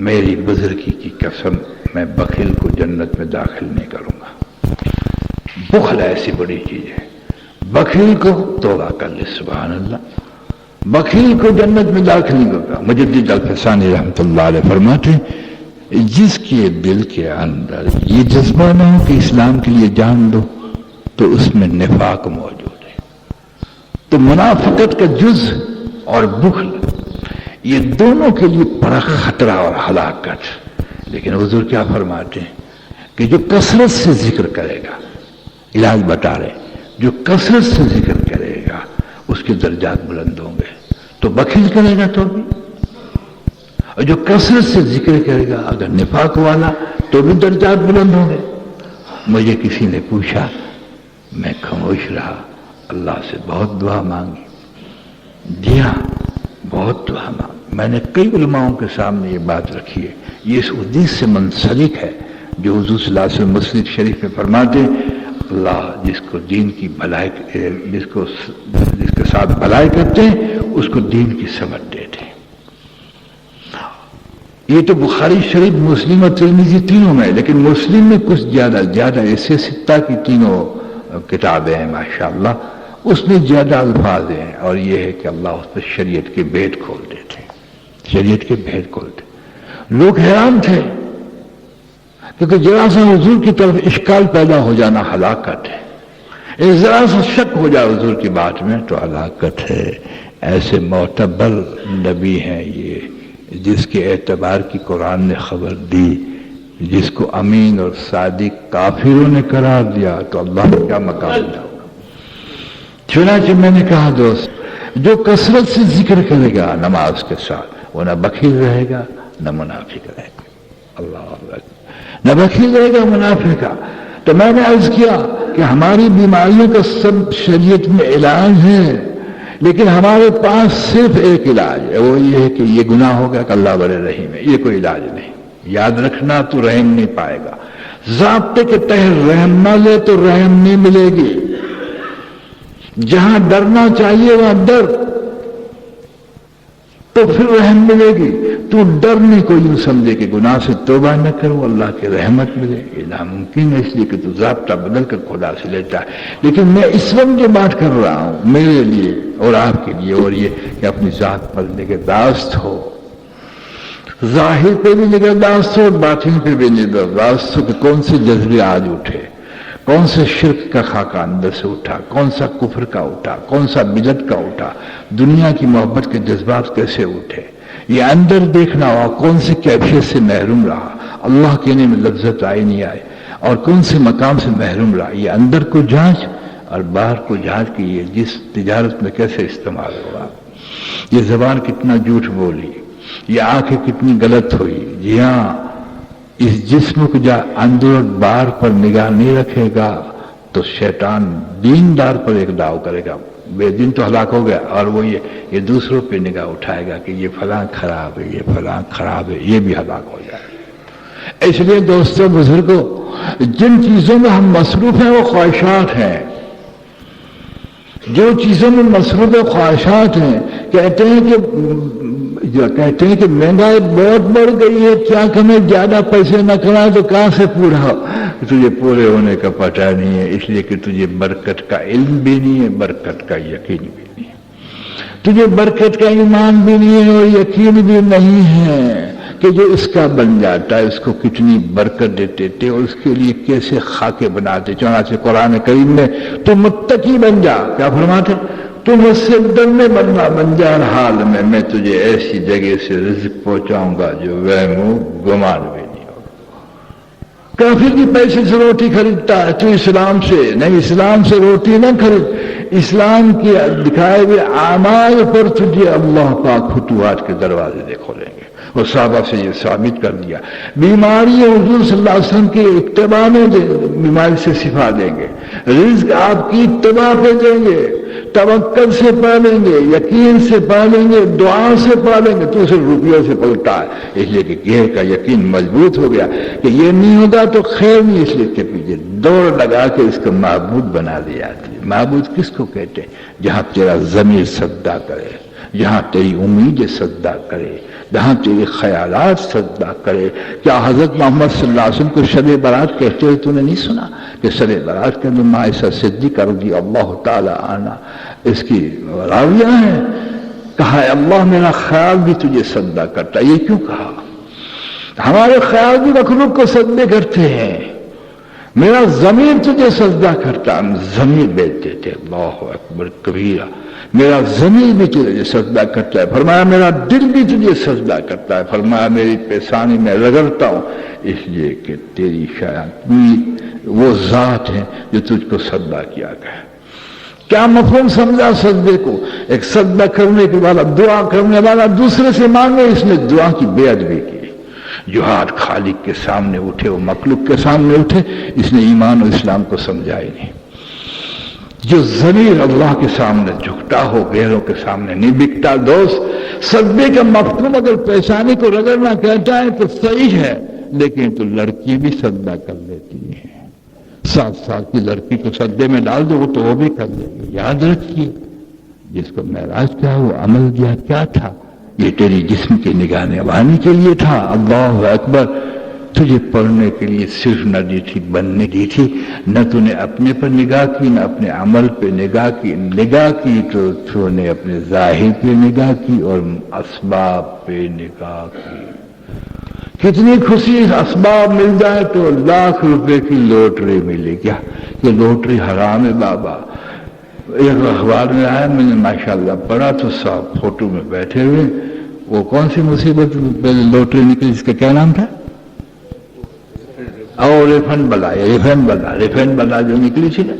میری بزرگی کی قسم میں بخیل کو جنت میں داخل نہیں کروں گا۔ بخل ایسی بڑی چیز ہے، بخیل کو توبہ کر لے، سبحان اللہ، بخیل کو جنت میں داخل نہیں کروں گا۔ مجدد الفسانی رحمۃ اللہ علیہ فرماتے ہیں، جس کے دل کے اندر یہ جذبہ نہ ہو کہ اسلام کے لیے جان دو تو اس میں نفاق موجود ہے۔ تو منافقت کا جز اور بخل یہ دونوں کے لیے بڑا خطرہ اور ہلاکت۔ لیکن حضور کیا فرماتے ہیں کہ جو کثرت سے ذکر کرے گا، علاج بتا رہے، جو کثرت سے ذکر کرے گا اس کے درجات بلند ہوں گے۔ تو بخیل کرے گا تو بھی، اور جو کثرت سے ذکر کرے گا اگر نفاق والا تو بھی درجات بلند ہوں گے۔ مجھے کسی نے پوچھا، میں خاموش رہا، اللہ سے بہت دعا مانگی۔ جی ہاں، بہت دعا مانگی۔ میں نے کئی علماؤں کے سامنے یہ بات رکھی ہے، یہ اس حدیث سے منسلک ہے جو حضور صلی اللہ علیہ وسلم مسلم شریف میں فرماتے ہیں، اللہ جس کو دین کی بھلائی، جس کے ساتھ بھلائی کرتے ہیں اس کو دین کی سمجھ دیتے ہیں۔ یہ تو بخاری شریف، مسلم اور ترمذی تینوں میں، لیکن مسلم میں کچھ زیادہ ایسے ستہ کی تینوں کتابیں ہیں ماشاءاللہ، اس میں زیادہ الفاظ ہیں، اور یہ ہے کہ اللہ اس پر شریعت کے بھید کھول دیتے ہیں، شریعت کے بھید کھولتے۔ لوگ حیران تھے کیونکہ ذرا سا حضور کی طرف اشکال پیدا ہو جانا ہلاکت ہے، ذرا سا شک ہو جائے حضور کی بات میں تو ہلاکت ہے۔ ایسے معتبر نبی ہیں یہ، جس کے اعتبار کی قرآن نے خبر دی، جس کو امین اور صادق کافروں نے قرار دیا، تو اللہ کا کیا مقام ہوگا۔ چنانچہ میں نے کہا دوست، جو کثرت سے ذکر کرے گا نماز کے ساتھ، وہ نہ بخیل رہے گا نہ منافق رہے گا، اللہ اکبر، نہ بخیل رہے گا منافق کا۔ تو میں نے عرض کیا کہ ہماری بیماریوں کا سب شریعت میں علاج ہے، لیکن ہمارے پاس صرف ایک علاج ہے، وہ یہ ہے کہ یہ گناہ ہوگا کہ اللہ بڑے رحیم ہے، یہ کوئی علاج نہیں۔ یاد رکھنا، تو رحم نہیں پائے گا، ضابطے کے تحت رحم نہ لے تو رحم نہیں ملے گی۔ جہاں ڈرنا چاہیے وہاں ڈر، تو پھر رحم ملے گی. تو ڈر نہیں کوئی یوں سمجھے کہ گناہ سے توبہ نہ کرو اللہ کی رحمت ملے. یہ ناممکن ہے، اس لیے کہ تو ضابطہ بدل کر خدا سے لیتا ہے. لیکن میں اس وقت جو بات کر رہا ہوں میرے لیے اور آپ کے لیے، اور یہ کہ اپنی ذات پر نگہداشت ہو، ظاہر پہ بھی نگہداشت ہو اور باطن پہ بھی نگہداشت ہو کہ کون سے جذبے آج اٹھے، کون سے شرک کا خاکہ اندر سے اٹھا، کون سا کفر کا اٹھا، کون سا بدعت کا اٹھا، دنیا کی محبت کے جذبات کیسے اٹھے. یہ اندر دیکھنا ہوا کون سی کیفیت سے محروم رہا، اللہ کہنے میں لذت آئی نہیں آئے، اور کون سے مقام سے محروم رہا. یہ اندر کو جانچ اور باہر کو جانچ کی یہ جس تجارت میں کیسے استعمال ہوا. یہ زبان کتنا جھوٹ بولی، یہ آنکھیں کتنی غلط ہوئی. جی ہاں، اس جسم کو جا اندر اور باہر پر نگاہ نہیں رکھے گا تو شیطان دیندار پر ایک داؤ کرے گا. بے دین تو ہلاک ہو گیا، اور وہ یہ دوسروں پہ نگاہ اٹھائے گا کہ یہ فلاں خراب ہے، یہ فلاں خراب ہے، یہ بھی ہلاک ہو جائے. اس لیے دوستوں بزرگوں، جن چیزوں میں ہم مصروف ہیں وہ خواہشات ہیں. جو چیزوں میں مصروف خواہشات ہیں، کہتے ہیں کہ مہنگائی بہت بڑھ گئی ہے، کیا ہمیں زیادہ پیسے نہ کمائے تو کہاں سے پورا ہو. تجھے پورے ہونے کا پتہ نہیں ہے، اس لیے کہ تجھے برکت کا علم بھی نہیں ہے، برکت کا یقین بھی نہیں ہے. تجھے برکت کا ایمان بھی نہیں ہے اور یقین بھی نہیں ہے کہ جو اس کا بن جاتا ہے اس کو کتنی برکت دیتے تھے اور اس کے لیے کیسے خاکے بناتے. چنانچہ قرآن کریم میں تو متقی بن جا، کیا فرماتے؟ تو مجھ سے ڈرنے بن جا، حال میں تجھے ایسی جگہ سے رزق پہنچاؤں گا جو وہم گمان بھی نہیں ہوگا. کافر کی پیسے سے روٹی خریدتا ہے، تو اسلام سے نہیں، اسلام سے روٹی نہ خرید. اسلام کی دکھائے ہوئے اعمال پر تجھے اللہ پاک فتوحات کے دروازے دے کھولیں گے. اور صحابہ سے یہ ثابت کر دیا. بیماری حضور صلی اللہ علیہ وسلم کی اتباع میں بیماری سے شفا دیں گے، رزق آپ کی اتباع پہ دیں گے، توکل سے پالیں گے، یقین سے پالیں گے، دعا سے پالیں گے. تو صرف روپیوں سے پلتا ہے، اس لیے کہ گھیر کا یقین مضبوط ہو گیا کہ یہ نہیں ہوگا تو خیر نہیں، اس لیے کہ پیچھے دوڑ لگا کے اس کو معبود بنا دیا جاتی ہے. معبود کس کو کہتے ہیں؟ جہاں تیرا ضمیر سجدہ کرے، جہاں تیری امید سجدہ کرے، جہاں تیرے خیالات سجدہ کرے. کیا حضرت محمد صلی اللہ علیہ وسلم کو شب برات کہتے ہوئے تو نے نہیں سنا کہ شب برات کے اندر عائشہ صدیقہ رضی اللہ تعالی عنہا اس کی راویہ ہے، کہا ہے اللہ میرا خیال بھی تجھے سجدہ کرتا. یہ کیوں کہا؟ ہمارے خیال بھی مخلوق کو سجدے کرتے ہیں، میرا ضمیر تجھے سجدہ کرتا. ہم ضمیر بیچتے تھے، اللہ اکبر کبیرہ. میرا ضمیر بھی تجھے سجدہ کرتا ہے. فرمایا میرا دل بھی تجھے سجدہ کرتا ہے. فرمایا میری پیشانی میں رگڑتا ہوں اس لیے کہ تیری شاید وہ ذات ہے جو تجھ کو سجدہ کیا گیا. کیا مفہوم سمجھا سجدے کو؟ ایک سجدہ کرنے کے والا، دعا کرنے والا دوسرے سے مانگے، اس نے دعا کی بے ادبی کی. جو ہاتھ خالق کے سامنے اٹھے وہ مخلوق کے سامنے اٹھے، اس نے ایمان و اسلام کو سمجھا ہی نہیں. جو ضمیر اللہ کے سامنے جھکتا ہو غیروں کے سامنے نہیں بکتا. دوست سجدے کا مفہوم اگر پیشانی کو رگڑنا کہتا ہے تو صحیح ہے، لیکن تو لڑکی بھی سجدہ کر لیتی ہے. 7 سال کی لڑکی کو سجدے میں ڈال دو تو وہ بھی کر لے گی. یاد رکھیے جس کو معراج کیا وہ عمل دیا کیا تھا؟ یہ تیری جسم کی نگاہ نوانی کے لیے تھا. اللہ اکبر. تجھے پڑھنے کے لیے صرف نہ دی تھی، بننے دی تھی. نہ تو نے اپنے پر نگاہ کی، نہ اپنے عمل پہ نگاہ کی. نگاہ کی تو نے اپنے ظاہر پہ نگاہ کی اور اسباب پہ نگاہ کی. کتنی خوشی، اسباب مل جائے تو لاکھ روپے کی لوٹری ملے. کیا یہ لوٹری حرام ہے بابا؟ ایک اخبار میں آیا، میں نے ماشاءاللہ پڑھا تو صاحب فوٹو میں بیٹھے ہوئے. وہ کون سی مصیبت پہلے لوٹری نکلی، جس کا کیا نام تھا؟ اور ریفنڈ بلا جو نکلی تھی نا،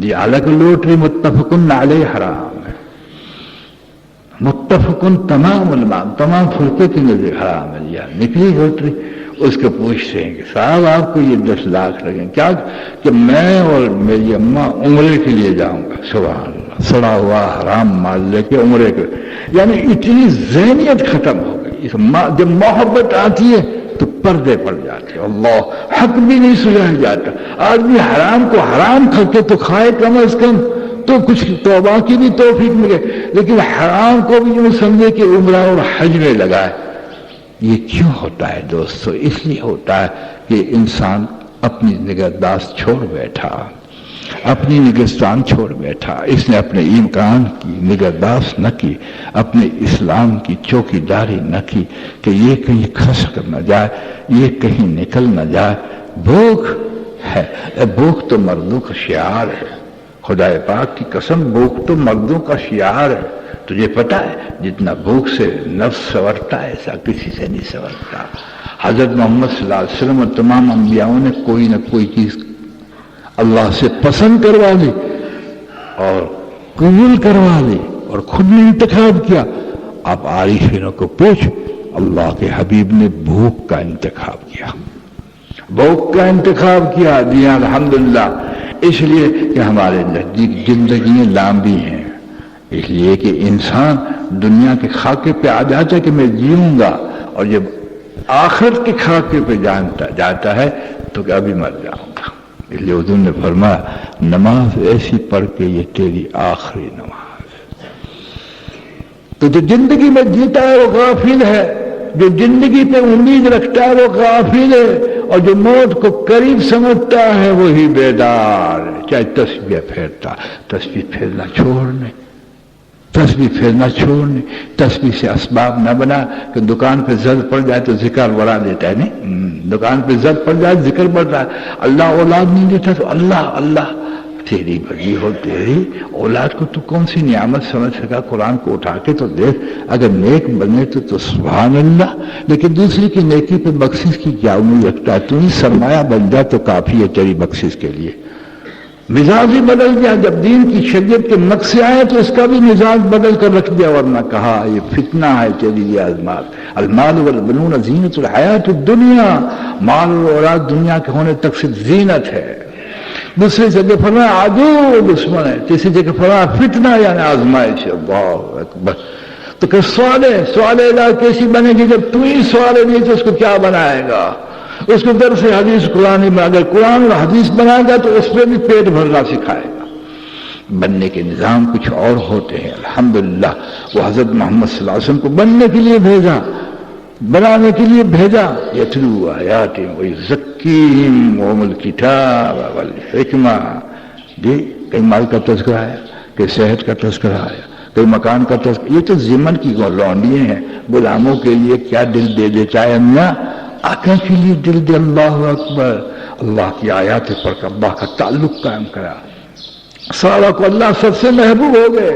یہ الگ لوٹری متفقن علیہ حرام ہے. متفقن تمام علماء، تمام فرقے کی نظر حرام ہے. یہ نکلی لوٹری، اس کو پوچھتے ہیں کہ صاحب آپ کو یہ 10 لاکھ لگیں. کیا کہ میں اور میری اماں عمرے کے لیے جاؤں گا. سبحان اللہ، سڑا ہوا حرام مال لے کے عمرے کے، یعنی اتنی ذہنیت ختم ہو گئی. جب محبت آتی ہے تو پردے پڑ جاتے. اللہ حق بھی نہیں سجایا جاتا. آدمی حرام کو حرام کر کے تو کھائے کم از کم تو کچھ توبہ کی بھی توفیق ملے، لیکن حرام کو بھی یوں سمجھے کہ عمرہ اور حج میں لگائے۔ یہ کیوں ہوتا ہے دوستو؟ اس لیے ہوتا ہے کہ انسان اپنی نگہداشت چھوڑ بیٹھا، اپنی نگہستان چھوڑ بیٹھا، اس نے اپنے ایمان کی نگہداشت نہ کی، اپنے اسلام کی چوکی داری نہ کی کہ یہ کہیں کھسک نہ جائے، یہ کہیں نکل نہ جائے۔ بھوک ہے، بھوک تو مردوں کا شعار ہے، خدا پاک کی قسم، بھوک تو مردوں کا شعار ہے۔ تجھے پتہ ہے جتنا بھوک سے نفس سنورتا ہے ایسا کسی سے نہیں سنورتا۔ حضرت محمد صلی اللہ علیہ وسلم اور تمام انبیاؤں نے کوئی نہ کوئی چیز اللہ سے پسند کروا لی اور قبول کروا لی اور خود نے انتخاب کیا۔ اب عارفینوں کو پوچھ، اللہ کے حبیب نے بھوک کا انتخاب کیا، بھوک کا انتخاب کیا۔ جی الحمدللہ، اس لیے کہ ہمارے نزدیک زندگیاں لامبی ہیں، اس لیے کہ انسان دنیا کے خاکے پہ آ جاتا ہے کہ میں جیوں گا، اور جب آخرت کے خاکے پہ جاتا ہے تو کہ ابھی مر جاؤں گا۔ اس لیے حضور نے فرمایا نماز ایسی پڑھ کے یہ تیری آخری نماز۔ تو جو زندگی میں جیتا ہے وہ غافل ہے، جو زندگی پہ امید رکھتا ہے وہ غافل ہے، اور جو موت کو قریب سمجھتا ہے وہی بیدار ہے۔ چاہے تسبیح پھیرتا، تسبیح پھیرنا چھوڑنے، تسبیح پھیرنا چھوڑنے، تسبیح سے اسباب نہ بنا کہ دکان پہ زد پڑ جائے تو ذکر بڑھا دیتا ہے، نہیں، دکان پہ زد پڑ جائے ذکر بڑھ رہا ہے۔ اللہ اولاد نہیں دیتا تو اللہ اللہ، تیری بڑی ہو، تیری اولاد کو تو کون سی نعمت سمجھ سکا؟ قرآن کو اٹھا کے تو دیکھ، اگر نیک بنے تو سبحان اللہ، لیکن دوسری کی نیکی پہ بخشش کی کیا امید رکھتا ہے؟ تو ہی سرمایہ بن جا تو کافی ہے تیری بخشش کے لیے۔ مزاج ہی بدل گیا، جب دین کی شریعت کے مقصد آئے تو اس کا بھی مزاج بدل کر رکھ دیا، ورنہ کہا یہ فتنہ ہے تیری یہ آزمات۔ المال والبنون زینت الحیات الدنیا، مال اور اولاد دنیا کے ہونے تک صرف زینت ہے۔ دوسری جگہ فرمایا عدو، دشمن ہے۔ تیسری جگہ فرمایا فتنہ یعنی آزمائش ہے۔ اللہ اکبر۔ تو کہ سوال الہ کیسی بنے گی جب تو ہی سوال نہیں تو اس کو کیا بنائے گا؟ اس کو درس حدیث قرآن میں، اگر قرآن اور حدیث بنائے گا تو اس پہ بھی پیٹ بھرنا سکھائے گا۔ بننے کے نظام کچھ اور ہوتے ہیں۔ الحمدللہ وہ حضرت محمد صلی اللہ علیہ وسلم کو بننے کے لیے بھیجا، بنانے کے لیے بھیجا۔ یتلو آیات ویزکیہم وہم الکتاب والحکمہ۔ جی کئی مال کا تذکرہ ہے، کئی صحت کا تذکرہ ہے، کئی مکان کا تذکرہ۔ یہ تو ضمن کی لونڈیاں ہیں، غلاموں کے لیے کیا دل دے دیتا ہے اللہ، آقا کے لیے دل دے۔ اللہ اکبر۔ اللہ کی آیات پڑھ کر اللہ کا تعلق قائم کرا، سارا کو اللہ سب سے محبوب ہو گئے،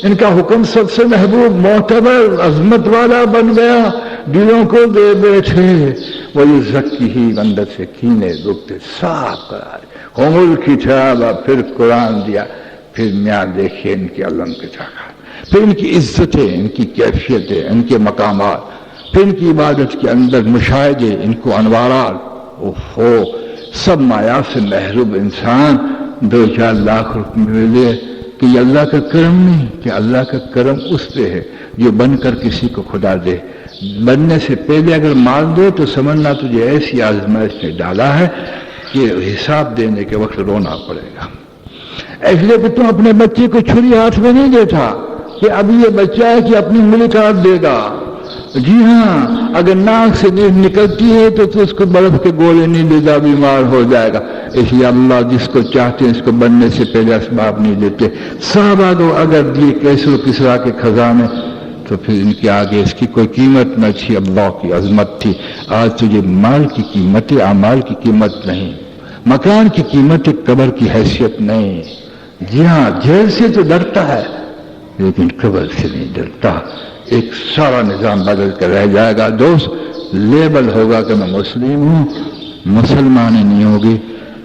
ان کا حکم سب سے محبوب معتبر عظمت والا بن گیا، دلوں کو دے بیٹھے۔ وہی ذکی ہی اندر سے کینے دکھتے صاف کرا قوم الکتاب، پھر قرآن دیا، پھر میاں دیکھیے ان کی علم کے جگہ، پھر ان کی عزتیں، ان کی کیفیتیں، ان کے مقامات، پھر ان کی عبادت کے اندر مشاہدے، ان کو انوارات، اوہو سب مایا سے محروم انسان 2-4 لاکھ روپے ملے کہ یہ اللہ کا کرم نہیں، کہ اللہ کا کرم اس پہ ہے جو بن کر کسی کو خدا دے۔ بننے سے پہلے اگر مال دے تو سمجھنا تجھے ایسی آزمائش میں ڈالا ہے کہ حساب دینے کے وقت رونا پڑے گا۔ اس لیے کہ تم اپنے بچے کو چھری ہاتھ میں نہیں دیتا کہ ابھی یہ بچہ ہے کہ اپنی انگلی کاٹ دے گا۔ جی ہاں، اگر ناک سے نکلتی ہے تو اس کو برف کے گولے نہیں دے گا، بیمار ہو جائے گا۔ اس لیے اللہ جس کو چاہتے ہیں اس کو بننے سے پہلے اسباب نہیں دیتے۔ صحابہ کو اگر دیے کیسر و کسریٰ کے خزانے تو پھر ان کے آگے اس کی کوئی قیمت نہ تھی، اللہ کی عظمت تھی۔ آج تجھے مال کی قیمت ہے، اعمال کی قیمت نہیں، مکان کی قیمت ہے، قبر کی حیثیت نہیں۔ جی ہاں، جیل سے تو ڈرتا ہے لیکن قبر سے نہیں ڈرتا۔ ایک سارا نظام بدل کر رہ جائے گا دوست، لیبل ہوگا کہ میں مسلم ہوں، مسلمانی نہیں ہوگی،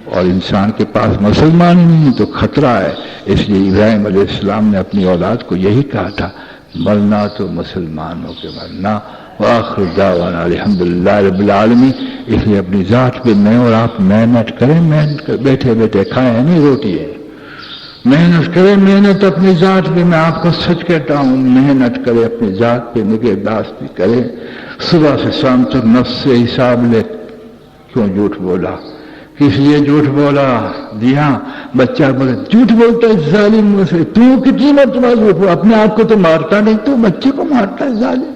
اور انسان کے پاس مسلمانی نہیں تو خطرہ ہے۔ اس لیے ابراہیم علیہ السلام نے اپنی اولاد کو یہی کہا تھا، مرنا تو مسلمانوں کے مرنا۔ وآخر دعوانا الحمدللہ رب العالمین۔ اس لیے اپنی ذات پہ میں اور آپ محنت کریں، محنت کر بیٹھے بیٹھے کھائیں نہیں روٹی ہے، محنت کرے، محنت اپنی ذات پہ، میں آپ کو سچ کہتا ہوں، محنت کرے اپنی ذات پہ، نگہداشت بھی کرے، صبح سے شام تک نفس سے حساب لے، کیوں جھوٹ بولا، کس لیے جھوٹ بولا؟ جی ہاں، بچہ بولے جھوٹ بولتا ہے ظالم مجھ سے، تو کتنی مرتبہ جھوٹ بول، اپنے آپ کو تو مارتا نہیں، تو بچے کو مارتا ہے ظالم،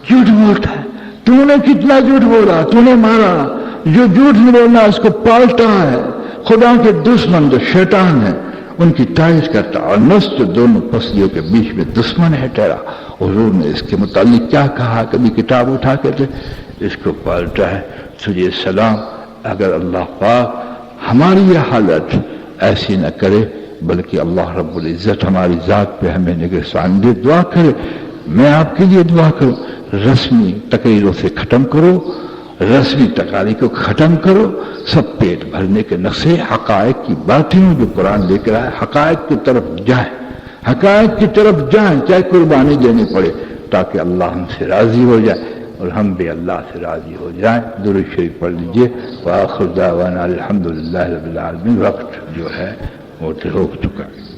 جھوٹ بولتا ہے، تو نے کتنا جھوٹ بولا، تو نے مارا۔ جو جھوٹ نہیں بولنا اس کو پالتا ہے خدا کے دشمن جو شیطان ہے، ان کی تعریف کرتا، اور نفس جو دونوں پسلیوں کے بیچ میں دشمن ہے ٹھہرا۔ حضور نے اس کے متعلق کیا کہا؟ کبھی کتاب اٹھا کے تھے، اس کو پالتا ہے۔ تجھے سلام، اگر اللہ پاک ہماری یہ حالت ایسی نہ کرے، بلکہ اللہ رب العزت ہماری ذات پہ ہمیں نگہبان دے، دعا کرے۔ میں آپ کے لیے دعا کروں، رسمی تقریروں سے ختم کرو، رسمی تقاریر کو ختم کرو، سب پیٹ بھرنے کے نقشے، حقائق کی باتیں جو قرآن لے کر آئے، حقائق کی طرف جائیں، حقائق کی طرف جائیں، چاہے قربانی دینی پڑے، تاکہ اللہ ہم سے راضی ہو جائے اور ہم بھی اللہ سے راضی ہو جائیں۔ درود شریف پڑھ لیجیے۔ وآخر دعوانا الحمدللہ رب العالمین۔ وقت جو ہے وہ ہو چکا ہے۔